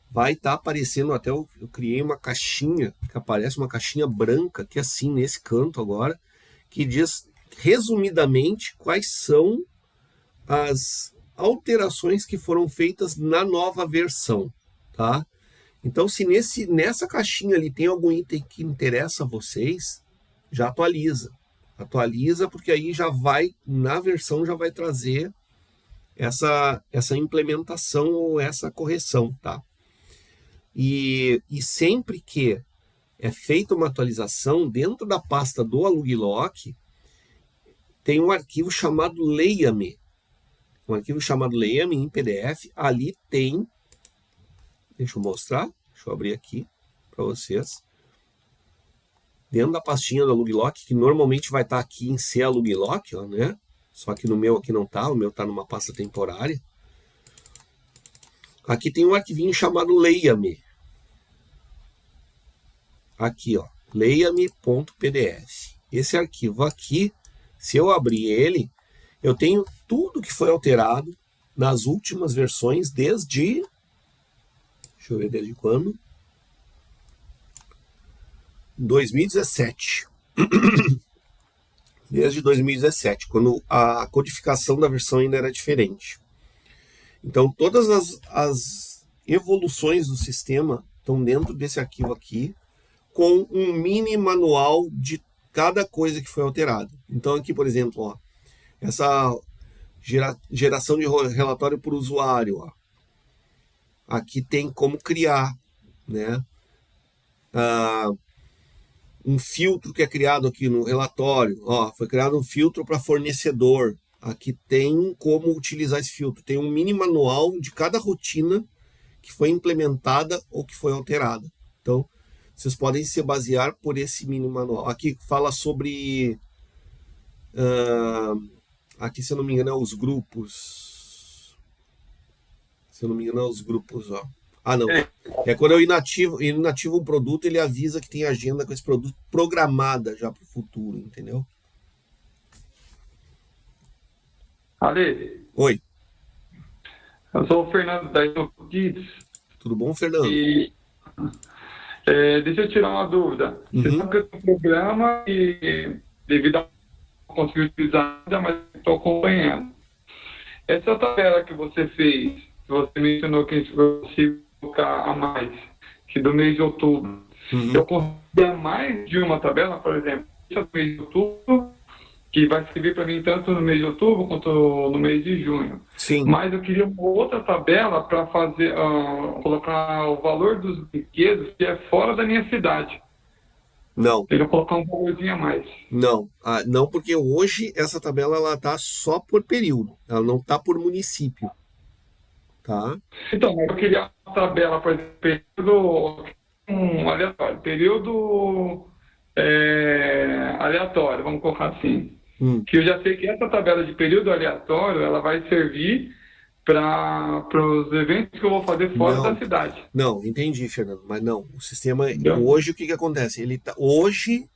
vai estar aparecendo, até eu criei uma caixinha, que aparece uma caixinha branca, que é assim, nesse canto agora, que diz resumidamente quais são as alterações que foram feitas na nova versão, tá? Então, se nessa caixinha ali tem algum item que interessa a vocês, já atualiza. Atualiza, porque aí já vai, na versão, já vai trazer essa implementação ou essa correção, tá? E sempre que é feita uma atualização, dentro da pasta do Aluglock, tem um arquivo chamado Leia-me. Um arquivo chamado Leia-me em PDF. Ali tem, deixa eu mostrar, deixa eu abrir aqui para vocês. Dentro da pastinha do Aluglock, que normalmente vai estar aqui em C Aluglock, ó, né? Só que no meu aqui não está, o meu está numa pasta temporária. Aqui tem um arquivinho chamado Leia-me. Aqui, ó, leia-me.pdf. Esse arquivo aqui, se eu abrir ele, eu tenho tudo que foi alterado nas últimas versões desde... Deixa eu ver desde quando? 2017. Desde 2017, quando a codificação da versão ainda era diferente. Então, todas as evoluções do sistema estão dentro desse arquivo aqui, com um mini manual de cada coisa que foi alterada. Então, aqui, por exemplo, ó, essa geração de relatório por usuário. Ó. Aqui tem como criar, né? Um filtro que é criado aqui no relatório. Ó, foi criado um filtro para fornecedor. Aqui tem como utilizar esse filtro. Tem um mini manual de cada rotina que foi implementada ou que foi alterada. Então, vocês podem se basear por esse mini manual. Aqui fala sobre... aqui, se eu não me engano, é os grupos. Se eu não me engano, é os grupos, ó. Ah, não. É quando eu inativo um produto, ele avisa que tem agenda com esse produto programada já para o futuro, entendeu? Ale, Oi. Eu sou o Fernando da Kids Tudo bom, Fernando? e deixa eu tirar uma dúvida. Você Uhum. sabe que eu tenho um programa e devido a não conseguir utilizar ainda, mas estou acompanhando. Essa tabela que você fez, que você mencionou que eu consigo colocar a mais, que do mês de outubro, Uhum. eu consigo mais de uma tabela, por exemplo, essa do mês de outubro, que vai servir para mim tanto no mês de outubro quanto no mês de junho. Sim. Mas eu queria uma outra tabela para fazer, colocar o valor dos brinquedos que é fora da minha cidade. Não, Queria colocar um valorzinho a mais. não. Não, porque hoje essa tabela ela tá só por período. Ela não tá por município, tá? Então, eu queria uma tabela, por exemplo, período aleatório, período aleatório, vamos colocar assim. Hum. Que eu já sei que essa tabela de período aleatório, ela vai servir para os eventos que eu vou fazer fora da Não. cidade. Não, entendi, Fernando. Mas não, o sistema Entendeu? hoje o que que acontece? Hoje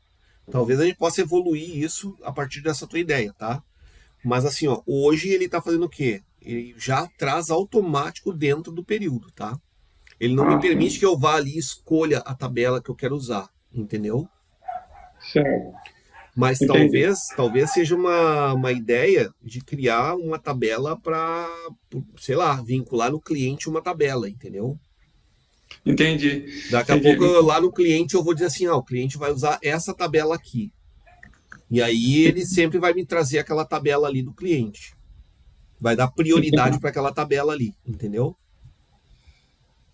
talvez a gente possa evoluir isso a partir dessa tua ideia, tá? Mas assim, ó, hoje ele tá fazendo o quê? Ele já traz automático dentro do período, tá? Ele não me Ah, permite sim. que eu vá ali e escolha a tabela que eu quero usar, entendeu? Certo. Mas Entendi. talvez seja uma ideia de criar uma tabela para, sei lá, vincular no cliente uma tabela, entendeu? Entendi. Daqui a pouco Entendi. lá no cliente eu vou dizer assim, o cliente vai usar essa tabela aqui. E aí ele sempre vai me trazer aquela tabela ali do cliente. Vai dar prioridade para aquela tabela ali, entendeu?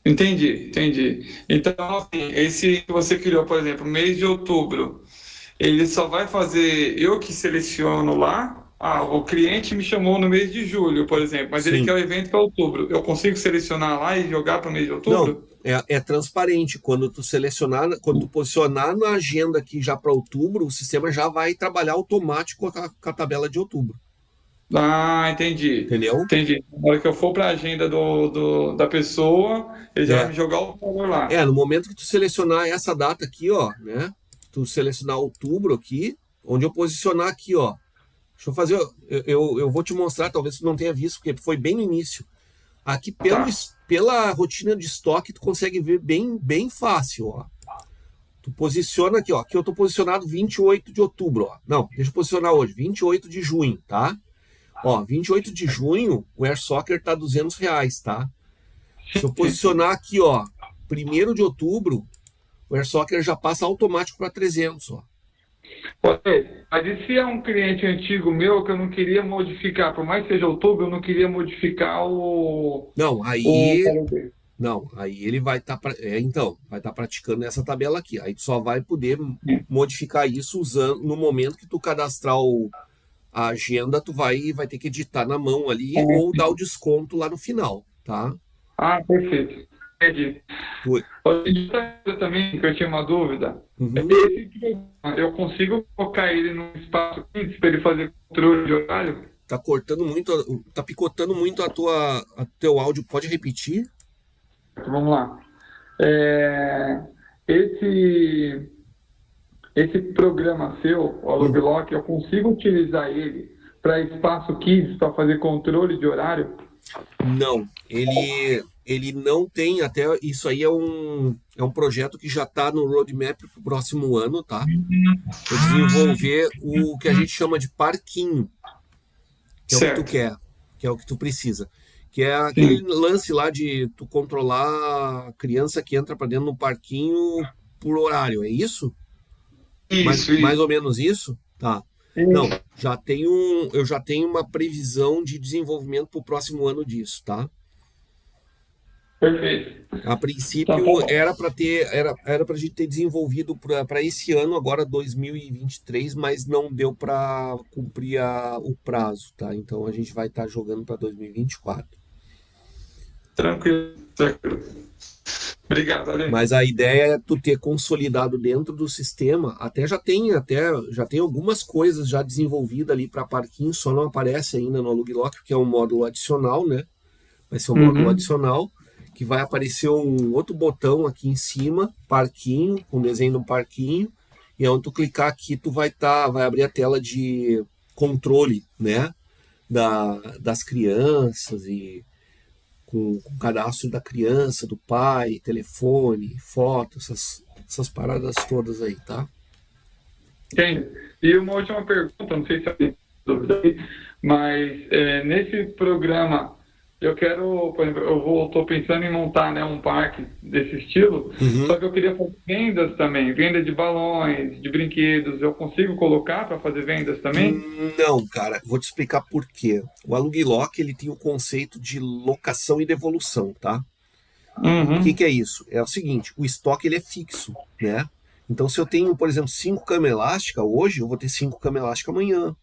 Entendi, entendi. Então, assim, esse que você criou, por exemplo, mês de outubro, ele só vai fazer eu que seleciono lá. Ah, o cliente me chamou no mês de julho, por exemplo, mas ele quer Sim. o evento para outubro. Eu consigo selecionar lá e jogar para o mês de Não, outubro? é transparente. Quando tu selecionar, quando tu posicionar na agenda aqui já para outubro, o sistema já vai trabalhar automático com a tabela de outubro. Ah, entendi. Entendeu? Entendi. Na hora que eu for para a agenda da pessoa, ele já vai É. me jogar o valor lá. No momento que tu selecionar essa data aqui, ó, né? Tu selecionar outubro aqui, onde eu posicionar aqui, ó. Deixa eu fazer, eu vou te mostrar, talvez tu não tenha visto, porque foi bem no início. Aqui Tá. pela rotina de estoque, tu consegue ver bem fácil, ó. Tu posiciona aqui, ó. Aqui eu tô posicionado 28 de outubro, ó. Não, deixa eu posicionar hoje, 28 de junho, tá? Ó, 28 de junho, o Air Soccer tá R$ 200, tá? Se eu posicionar aqui, ó, 1º de outubro, o Air Soccer já passa automático para 300, ó. Olha, mas e se é um cliente antigo meu que eu não queria modificar, por mais que seja outubro, eu não queria modificar Não, o aí, valor dele. não, aí ele vai estar, então, vai estar praticando essa tabela aqui. Aí tu só vai poder modificar isso usando no momento que tu cadastrar a agenda, tu vai ter que editar na mão ali ou dar o desconto lá no final, tá? Ah, perfeito. Entendi. Tu- Outra coisa também que eu tinha uma dúvida. Uhum. Esse programa, eu consigo colocar ele no espaço Kids para ele fazer controle de horário? Tá cortando muito, tá picotando muito a teu áudio. Pode repetir? Vamos lá. É, esse, esse programa seu, o Hum. Aloglock, eu consigo utilizar ele para espaço Kids para fazer controle de horário? Não, ele não tem, até isso aí é um projeto que já está no roadmap para o próximo ano, tá? É desenvolver o que a gente chama de parquinho, que é o que tu Certo. quer, que é o que tu precisa. Que é aquele Sim. lance lá de tu controlar a criança que entra para dentro do parquinho por horário, é isso? Isso, Mais isso. ou menos isso? Tá. Não, Isso. eu já tenho uma previsão de desenvolvimento para o próximo ano disso, tá? Perfeito. A Então, princípio tá bom. era para a gente ter desenvolvido para esse ano, agora 2023, mas não deu para cumprir o prazo, tá? Então a gente vai estar jogando para 2024. Tranquilo, tranquilo. Obrigado, Ale. Mas a ideia é tu ter consolidado dentro do sistema, já tem algumas coisas já desenvolvidas ali para parquinho, só não aparece ainda no Aluglock, que é um módulo adicional, né? Vai ser um módulo Uhum. adicional que vai aparecer um outro botão aqui em cima, parquinho, com desenho do parquinho, e onde tu clicar aqui, vai abrir a tela de controle, né, das crianças com o cadastro da criança, do pai, telefone, foto, essas paradas todas aí, tá? Entendi. E uma última pergunta, não sei se tem dúvida aí, mas nesse programa eu quero, por exemplo, eu estou pensando em montar, né, um parque desse estilo, só que eu queria fazer vendas também, venda de balões, de brinquedos, eu consigo colocar para fazer vendas também? Não, cara, vou te explicar por quê. O Aluguilock, ele tem o conceito de locação e devolução, tá? O que é isso? É o seguinte, o estoque ele é fixo, né? Então, se eu tenho, por exemplo, 5 camas elásticas hoje, eu vou ter 5 camas elásticas amanhã.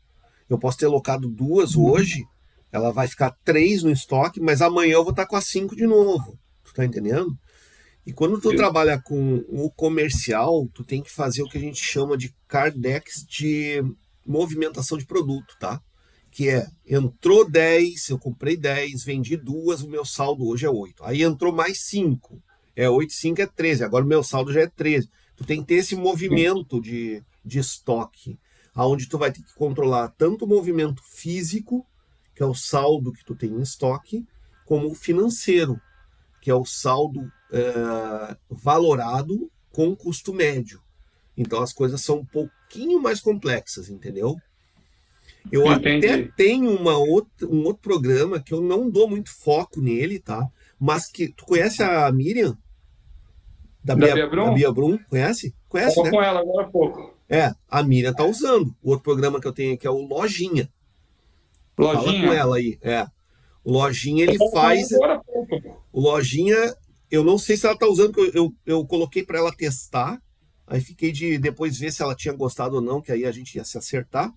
Eu posso ter locado 2 hoje, ela vai ficar 3 no estoque, mas amanhã eu vou estar com as 5 de novo. Tu tá entendendo? E quando tu trabalha com o comercial, tu tem que fazer o que a gente chama de cardex de movimentação de produto, tá? Que é, entrou 10, eu comprei 10, vendi 2, o meu saldo hoje é 8. Aí entrou mais 5, 8, 5 é 13, agora o meu saldo já é 13. Tu tem que ter esse movimento de estoque, onde tu vai ter que controlar tanto o movimento físico, que é o saldo que tu tem em estoque, como o financeiro, que é o saldo valorado com custo médio. Então as coisas são um pouquinho mais complexas, entendeu? Eu até tenho um outro programa que eu não dou muito foco nele, tá? Mas que tu conhece a Miriam? Da Bia Brum, conhece? Conhece, né? Com ela agora há pouco. A Miriam tá usando. O outro programa que eu tenho aqui é o Lojinha. Lojinha? Fala com ela aí. O Lojinha, ele faz... O Lojinha, eu não sei se ela tá usando, porque eu coloquei para ela testar, aí fiquei de depois ver se ela tinha gostado ou não, que aí a gente ia se acertar.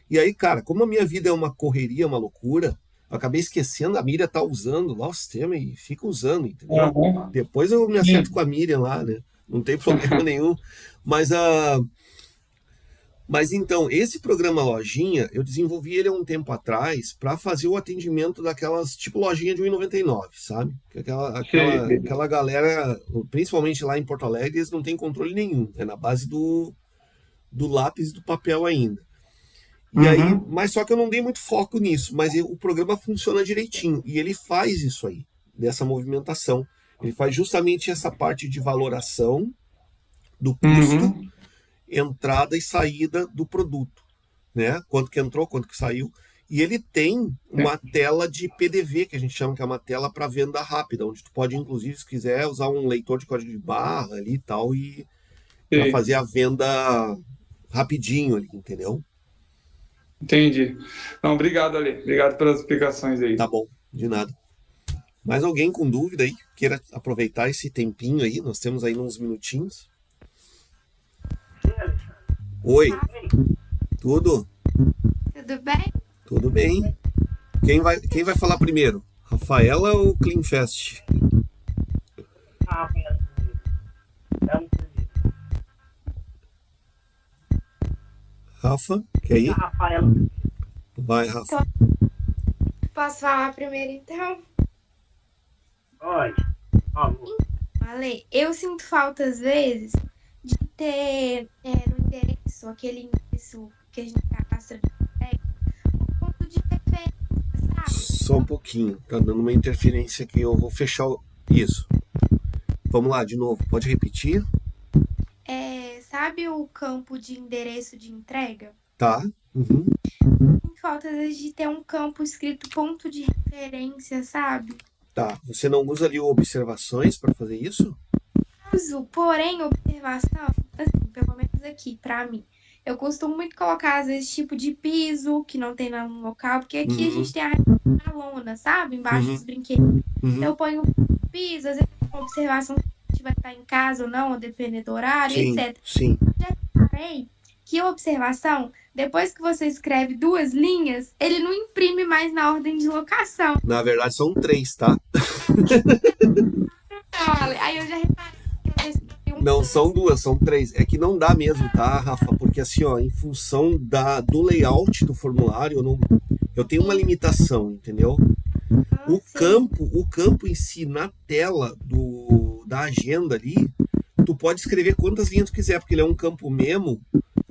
E aí, cara, como a minha vida é uma correria, uma loucura, eu acabei esquecendo, a Miriam tá usando lá o sistema e fica usando, entendeu? Depois eu me acerto com a Miriam lá, né? Não tem problema nenhum. Mas então, esse programa Lojinha, eu desenvolvi ele há um tempo atrás para fazer o atendimento daquelas, tipo lojinha de R$1,99, sabe? Aquela galera, principalmente lá em Porto Alegre, eles não têm controle nenhum. É na base do lápis e do papel ainda. E aí, mas só que eu não dei muito foco nisso, mas o programa funciona direitinho e ele faz isso aí, dessa movimentação. Ele faz justamente essa parte de valoração do custo, entrada e saída do produto, né? Quanto que entrou, quanto que saiu. E ele tem uma tela de PDV, que a gente chama que é uma tela para venda rápida, onde tu pode, inclusive, se quiser, usar um leitor de código de barra ali e tal, e para fazer a venda rapidinho ali, entendeu? Entendi. Não, obrigado, Ale. Obrigado pelas explicações aí. Tá bom, de nada. Mais alguém com dúvida aí, queira aproveitar esse tempinho aí? Nós temos aí uns minutinhos. Oi. Tudo? Tudo bem? Tudo bem. Quem vai falar primeiro? Rafaela ou Cleanfest? Rafa, quer ir? Vai, Rafa. Posso falar primeiro, então? Pode. Ale, eu sinto falta, às vezes, de ter no endereço, aquele endereço que a gente cadastra um ponto de referência, sabe? Só um pouquinho, tá dando uma interferência aqui, eu vou fechar isso. Vamos lá, de novo, pode repetir? Sabe o campo de endereço de entrega? Tá. Sinto falta, às vezes, de ter um campo escrito ponto de referência, sabe? Tá, você não usa ali observações para fazer isso? Uso, porém, observação, assim, pelo menos aqui, pra mim, eu costumo muito colocar, às vezes, tipo de piso, que não tem no local, porque aqui a gente tem a lona, sabe? Embaixo dos brinquedos. Então, eu ponho piso, às vezes, uma observação se a gente vai estar em casa ou não, dependendo do horário, etc. Sim. Já reparei que a observação, depois que você escreve 2 linhas, ele não imprime mais na ordem de locação. Na verdade, são 3, tá? Aí eu já reparei que às vezes Não, são 2, são 3. É que não dá mesmo, tá, Rafa? Porque assim, ó, em função do layout do formulário, eu tenho uma limitação, entendeu? O campo em si, na tela da agenda ali, tu pode escrever quantas linhas tu quiser, porque ele é um campo memo,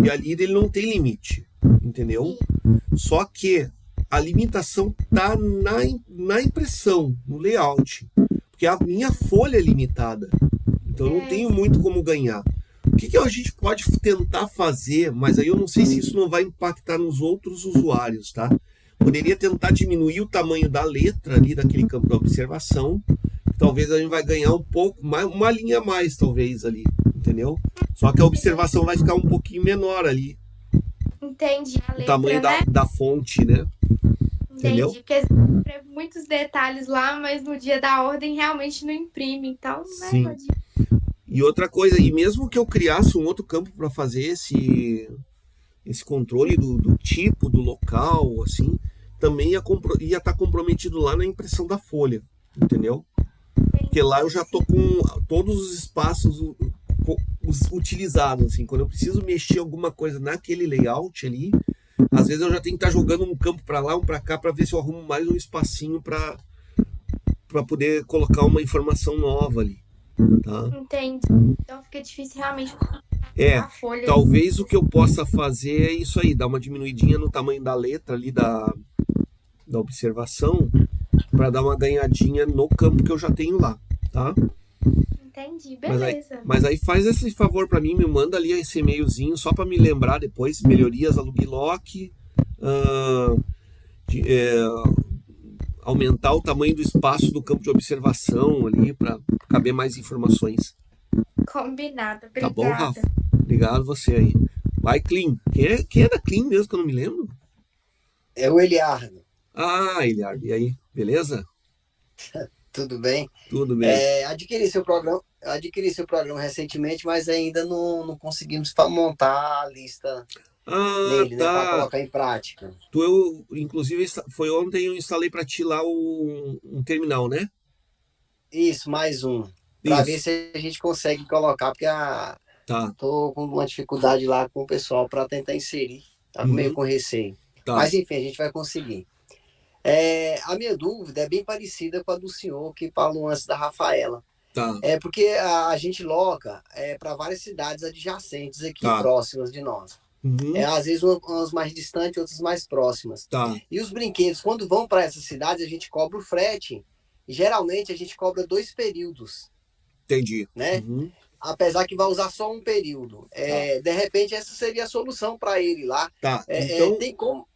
e ali ele não tem limite, entendeu? Só que a limitação está na impressão, no layout. Porque a minha folha é limitada. Então eu não tenho muito como ganhar. O que a gente pode tentar fazer, mas aí eu não sei se isso não vai impactar nos outros usuários, tá? Poderia tentar diminuir o tamanho da letra ali daquele campo da observação. Talvez a gente vai ganhar um pouco, mais, uma linha a mais, talvez, ali, entendeu? Só que a observação vai ficar um pouquinho menor ali. Entendi a O letra, tamanho né? da fonte, né? Entendeu? Entendi, porque eu escrevo muitos detalhes lá, mas no dia da ordem realmente não imprime, então, né, Sim. pode... E outra coisa, e mesmo que eu criasse um outro campo para fazer esse controle do tipo, do local, assim, também ia estar comprometido lá na impressão da folha, entendeu? Porque lá eu já estou com todos os espaços utilizados, assim, quando eu preciso mexer alguma coisa naquele layout ali, às vezes eu já tenho que estar jogando um campo para lá, um para cá, para ver se eu arrumo mais um espacinho para poder colocar uma informação nova ali, tá? Entendi. Então fica difícil realmente É, a folha. talvez o que eu possa fazer é isso aí, dar uma diminuidinha no tamanho da letra ali da observação, para dar uma ganhadinha no campo que eu já tenho lá, tá? Entendi, Mas beleza. aí faz esse favor para mim, me manda ali esse e-mailzinho só para me lembrar depois, melhorias a Luglock, aumentar o tamanho do espaço do campo de observação ali para caber mais informações. Combinado, Tá bom, obrigada. Rafa? Obrigado você aí. Vai, Clean. Quem é da Clean mesmo que eu não me lembro? É o Eliardo. Ah, Eliardo, e aí? Beleza? Tudo bem? Tudo bem. Adquiri seu programa recentemente, mas ainda não conseguimos montar a lista nele, né, para Tá. colocar em prática. Inclusive, foi ontem eu instalei para ti lá um terminal, né? Isso, mais um. Para ver Isso. se a gente consegue colocar, porque Tá. tô com uma dificuldade lá com o pessoal para tentar inserir. Tá meio com receio. Tá. Mas enfim, a gente vai conseguir. A minha dúvida é bem parecida com a do senhor que falou antes da Rafaela. Tá. É porque a gente loca para várias cidades adjacentes aqui, Tá. próximas de nós. Às vezes umas mais distantes, outras mais próximas. Tá. E os brinquedos, quando vão para essas cidades, a gente cobra o frete. E geralmente a gente cobra 2 períodos. Entendi. Né? Apesar que vai usar só um período. De repente, essa seria a solução para ele lá. Tá. Tem como...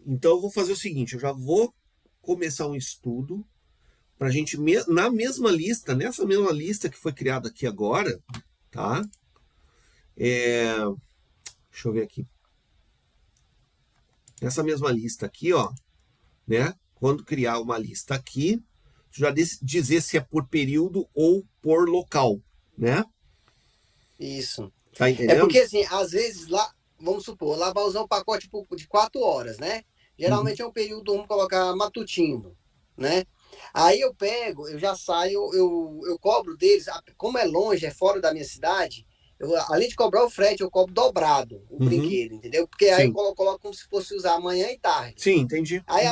Então eu vou fazer o seguinte, eu já vou começar um estudo para a gente, na mesma lista, nessa mesma lista que foi criada aqui agora, tá? Deixa eu ver aqui. Nessa mesma lista aqui, ó, né? Quando criar uma lista aqui, já dizer se é por período ou por local, né? Isso. Tá entendendo? Porque assim, às vezes lá, vamos supor, lá vai usar um pacote de 4 horas, né? Geralmente é um período, vamos colocar matutino, né? Aí eu pego, eu já saio, eu cobro deles, como é longe, é fora da minha cidade, além de cobrar o frete, eu cobro dobrado o brinquedo, entendeu? Porque aí eu coloco como se fosse usar manhã e tarde. Sim, entendi. Aí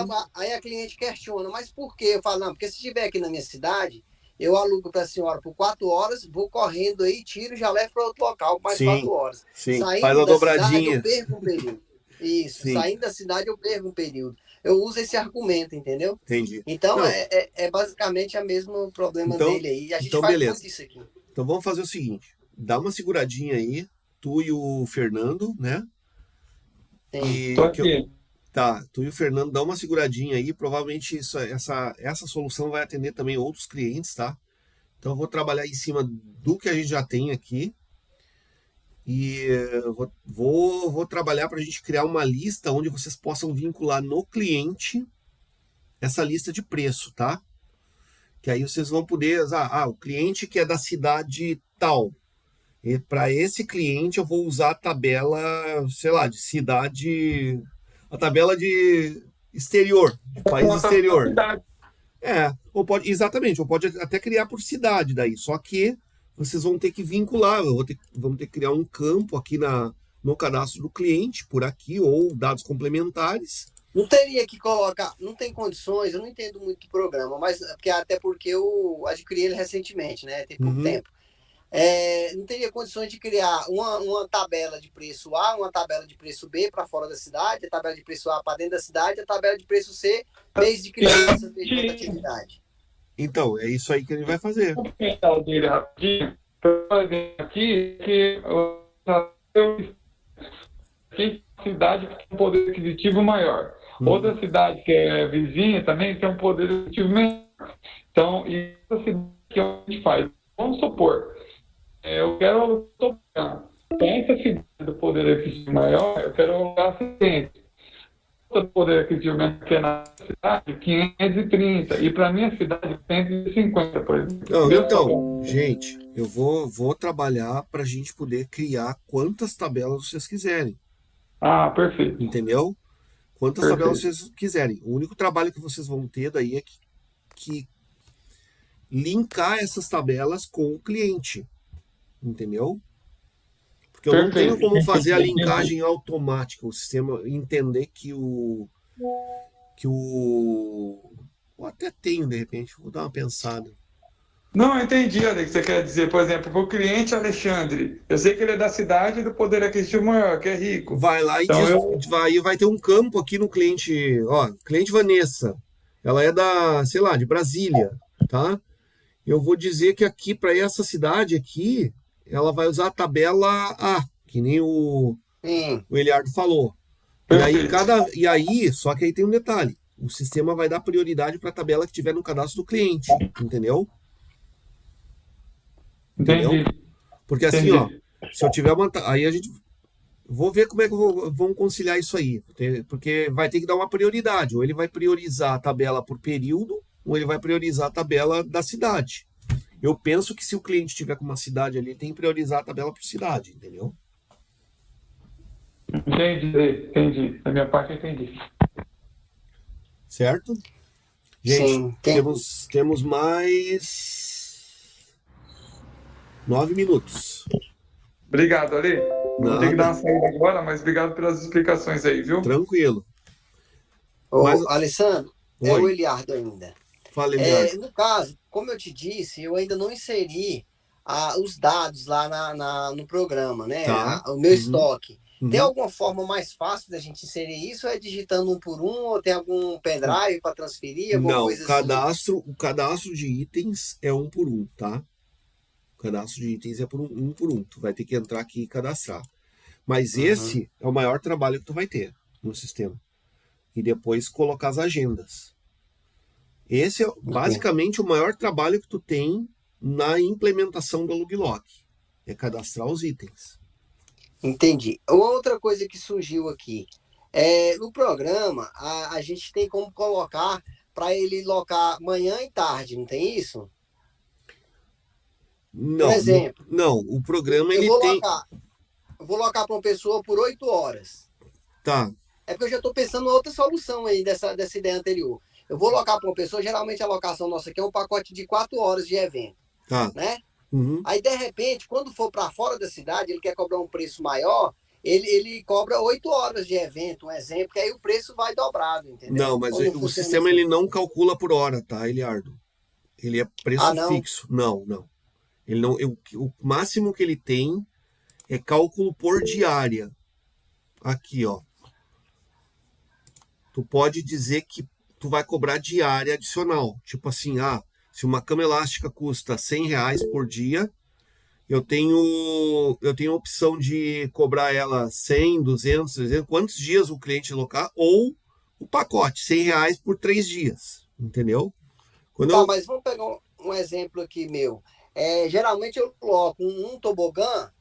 a cliente questiona, mas por quê? Eu falo, não, porque se estiver aqui na minha cidade, eu alugo para a senhora por 4 horas, vou correndo aí, tiro e já levo para outro local por mais 4 horas. Sim, Saindo faz a da dobradinha. cidade, eu perco um período. Isso, Sim. Saindo da cidade, eu perco um período. Eu uso esse argumento, entendeu? Entendi. Então, é basicamente o mesmo problema dele aí. E a gente faz beleza. muito isso aqui. Então vamos fazer o seguinte, dá uma seguradinha aí, tu e o Fernando, né? Sim. Tô aqui. Tá, tu e o Fernando dá uma seguradinha aí, provavelmente essa solução vai atender também outros clientes, tá? Então eu vou trabalhar em cima do que a gente já tem aqui e vou trabalhar para a gente criar uma lista onde vocês possam vincular no cliente essa lista de preço, tá? Que aí vocês vão poder, o cliente que é da cidade tal, e para esse cliente eu vou usar a tabela, sei lá, de cidade, a tabela de exterior, de país exterior. Ou pode até criar por cidade daí, só que vocês vão ter que vincular, vamos ter que criar um campo aqui no cadastro do cliente, por aqui, ou dados complementares. Não teria que colocar, não tem condições, eu não entendo muito do programa, mas até porque eu adquiri ele recentemente, né? Tem pouco tempo. não teria condições de criar uma tabela de preço A, uma tabela de preço B para fora da cidade, a tabela de preço A para dentro da cidade, a tabela de preço C, mês de criança, mês de rotatividade. Então, é isso aí que ele vai fazer. Vou comentar dele rapidinho. Por exemplo, aqui, que aqui a cidade que tem um poder aquisitivo maior. Outra cidade que é vizinha também tem um poder aquisitivo menor. Então, e essa cidade que a gente faz, vamos supor, eu quero tocar. Para essa cidade do poder aquisitivo maior, eu quero alugar 60. O poder aquisitivo menor que é na cidade, 530. E para minha cidade, 150, por exemplo. Não, então, gente, eu vou trabalhar para a gente poder criar quantas tabelas vocês quiserem. Ah, perfeito. Entendeu? Quantas Perfeito. tabelas vocês quiserem. O único trabalho que vocês vão ter daí é que linkar essas tabelas com o cliente. Entendeu? Porque eu não tenho como fazer a linkagem automática, o sistema entender que o eu até tenho, de repente, vou dar uma pensada. Não, eu entendi, Alex, o que você quer dizer. Por exemplo, para o cliente Alexandre, eu sei que ele é da cidade do poder aquisitivo maior, que é rico. Vai lá e Então, vai ter um campo aqui no cliente, ó, cliente Vanessa, ela é da, sei lá, de Brasília, tá? Eu vou dizer que aqui, para essa cidade aqui, ela vai usar a tabela A, que nem o Eliardo falou. E aí, só que aí tem um detalhe. O sistema vai dar prioridade para a tabela que tiver no cadastro do cliente, entendeu? entendi. Porque assim, ó, se eu tiver uma... Aí a gente... Vou ver como é que vamos conciliar isso aí. Porque vai ter que dar uma prioridade. Ou ele vai priorizar a tabela por período, ou ele vai priorizar a tabela da cidade. Eu penso que se o cliente tiver com uma cidade ali, ele tem que priorizar a tabela por cidade, entendeu? Entendi. Da minha parte, eu entendi. Certo? Gente, Sim, temos mais 9 minutos. Obrigado, Ale. Vou ter que dar Nada. uma saída agora, mas obrigado pelas explicações aí, viu? Tranquilo. Ô, Mas- Alessandro, é Oi. o Eliardo ainda. Fala, Eliardo. No caso, como eu te disse, eu ainda não inseri os dados lá no programa, né? Tá. O meu estoque. Uhum. Tem alguma forma mais fácil da gente inserir isso? Ou é digitando um por um? Ou tem algum pendrive para transferir? Alguma Não, coisa assim? o cadastro de itens é um por um, tá? O cadastro de itens é um por um. Tu vai ter que entrar aqui e cadastrar. Mas esse é o maior trabalho que tu vai ter no sistema. E depois colocar as agendas. Esse é basicamente o maior trabalho que tu tem na implementação do Loglock. É cadastrar os itens. Entendi. Outra coisa que surgiu aqui. No programa, a gente tem como colocar para ele locar manhã e tarde, não tem isso? Não, Por exemplo, não, o programa eu ele vou tem... locar para uma pessoa por 8 horas. Tá, É porque eu já estou pensando em outra solução aí dessa ideia anterior. Eu vou locar para uma pessoa, geralmente a locação nossa aqui é um pacote de 4 horas de evento, tá. né? Uhum. Aí, de repente, quando for para fora da cidade, ele quer cobrar um preço maior, ele cobra 8 horas de evento, um exemplo, que aí o preço vai dobrado, entendeu? Não, mas Ou não o funciona sistema assim? ele não calcula por hora, tá, Eliardo? Ele é preço Ah, não? fixo. Não. Ele não, o máximo que ele tem é cálculo por diária. Aqui, ó. Tu pode dizer que tu vai cobrar diária adicional. Tipo assim, se uma cama elástica custa R$100 por dia, eu tenho a opção de cobrar ela 100, 200, 300, quantos dias o cliente locar, ou o pacote, R$100 por 3 dias, entendeu? Mas vamos pegar um exemplo aqui meu. Geralmente eu coloco um tobogã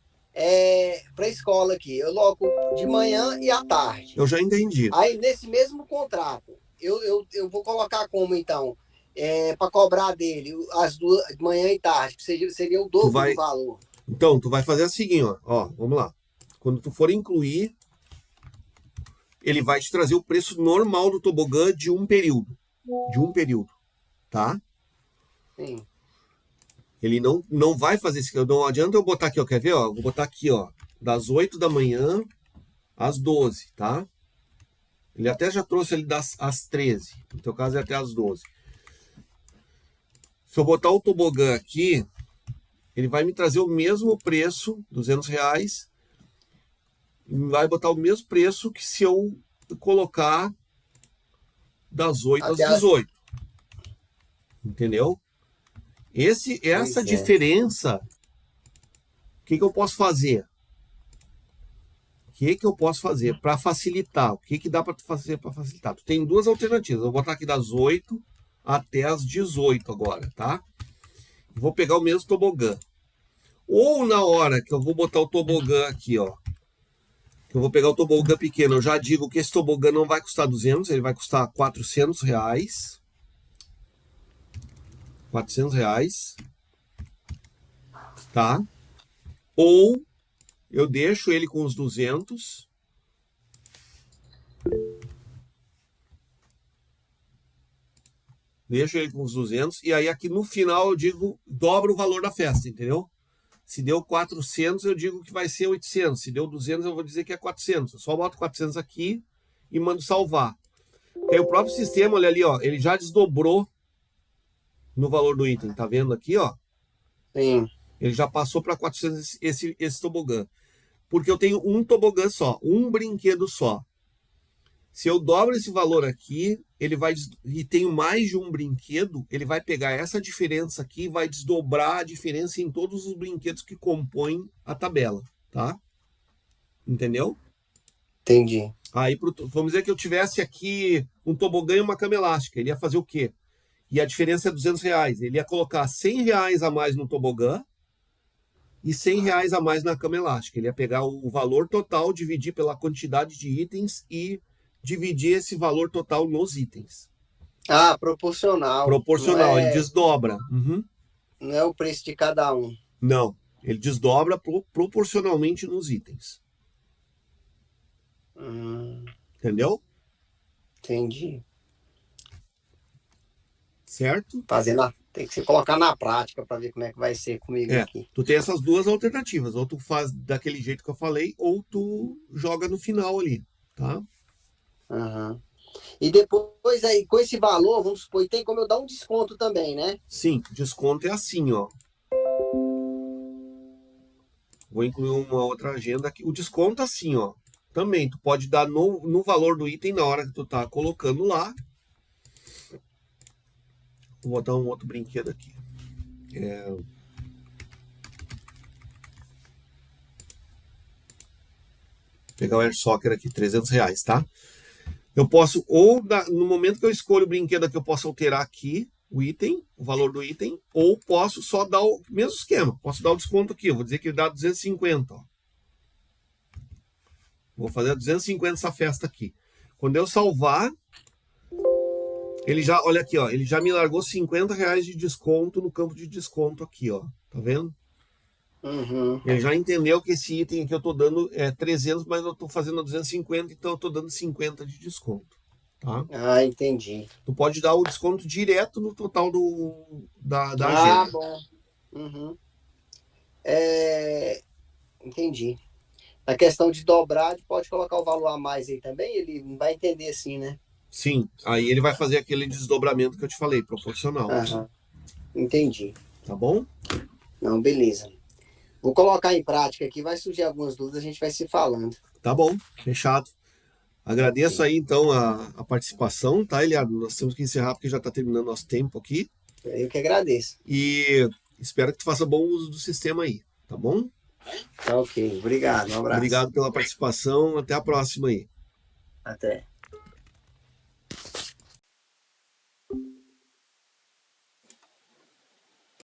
para a escola aqui. Eu coloco de manhã e à tarde. Eu já entendi. Aí, nesse mesmo contrato, eu vou colocar como, então, para cobrar dele as duas, manhã e tarde, que seria o dobro do valor. Então, tu vai fazer assim, ó, vamos lá. Quando tu for incluir, ele vai te trazer o preço normal do tobogã de um período. Tá? Sim. Ele não vai fazer isso. Não adianta eu botar aqui, ó, quer ver? Ó, vou botar aqui, ó, das 8 da manhã às 12, tá? Ele até já trouxe ali às 13. No teu caso é até às 12. Se eu botar o tobogã aqui, ele vai me trazer o mesmo preço, R$ 200, e vai botar o mesmo preço que se eu colocar das 8 às Até as- 18. Entendeu? Essa Pois é. diferença, o que eu posso fazer? O que eu posso fazer para facilitar? O que dá para fazer para facilitar? Tu tem duas alternativas. Eu vou botar aqui das 8 até as 18 agora, tá? Vou pegar o mesmo tobogã. Ou na hora que eu vou botar o tobogã aqui, ó, que eu vou pegar o tobogã pequeno, eu já digo que esse tobogã não vai custar 200, ele vai custar R$ 400. R$ 400, tá? Ou eu deixo ele com os 200. Deixo ele com os 200. E aí aqui no final eu digo, dobro o valor da festa, entendeu? Se deu 400, eu digo que vai ser 800. Se deu 200, eu vou dizer que é 400. Eu só boto 400 aqui e mando salvar. Aí o próprio sistema, olha ali, ó, ele já desdobrou no valor do item. Tá vendo aqui, ó? Sim. Ele já passou para 400 esse tobogã. Porque eu tenho um tobogã só, um brinquedo só. Se eu dobro esse valor aqui, ele vai e tenho mais de um brinquedo, ele vai pegar essa diferença aqui e vai desdobrar a diferença em todos os brinquedos que compõem a tabela, tá? Entendeu? Entendi. Aí, vamos dizer que eu tivesse aqui um tobogã e uma cama elástica, ele ia fazer o quê? E a diferença é R$ 200. Ele ia colocar R$ 100 a mais no tobogã e R$ 100 a mais na cama elástica. Ele ia pegar o valor total, dividir pela quantidade de itens e dividir esse valor total nos itens. Ah, proporcional. Proporcional, Não ele é, desdobra. Uhum. não é o preço de cada um. Não, ele desdobra proporcionalmente nos itens. Entendeu? Entendi. Certo? Tem que se colocar na prática para ver como é que vai ser comigo aqui. Tu tem essas duas alternativas. Ou tu faz daquele jeito que eu falei, ou tu joga no final ali, tá? Aham. E depois aí, com esse valor, vamos supor, tem como eu dar um desconto também, né? Sim, desconto é assim, ó. Vou incluir uma outra agenda aqui. O desconto assim, ó. Também, tu pode dar no valor do item na hora que tu tá colocando lá. Vou botar um outro brinquedo aqui. Pegar o Air Soccer aqui, R$ 300, tá? Eu posso, no momento que eu escolho o brinquedo aqui, eu posso alterar aqui o item, o valor do item, ou posso só dar o mesmo esquema. Posso dar o desconto aqui, eu vou dizer que ele dá 250, ó. Vou fazer 250 essa festa aqui. Quando eu salvar, ele já, olha aqui, ó, ele já me largou R$ 50 de desconto no campo de desconto aqui, ó. Tá vendo? Uhum. Ele já entendeu que esse item aqui eu tô dando 300, mas eu tô fazendo 250, então eu tô dando 50 de desconto, tá? Ah, entendi. Tu pode dar o desconto direto no total da Ah, agenda. bom. Uhum. Entendi. Na questão de dobrar, pode colocar o valor a mais aí também? Ele não vai entender assim, né? Sim, aí ele vai fazer aquele desdobramento que eu te falei, proporcional. Aham. Entendi. Tá bom? Não, beleza. Vou colocar em prática aqui, vai surgir algumas dúvidas, a gente vai se falando. Tá bom, fechado. Agradeço aí, então, a participação, tá, Eliardo? Nós temos que encerrar porque já está terminando nosso tempo aqui. Eu que agradeço. E espero que tu faça bom uso do sistema aí, tá bom? Tá ok. Obrigado. Um abraço. Obrigado pela participação. Até a próxima aí. Até.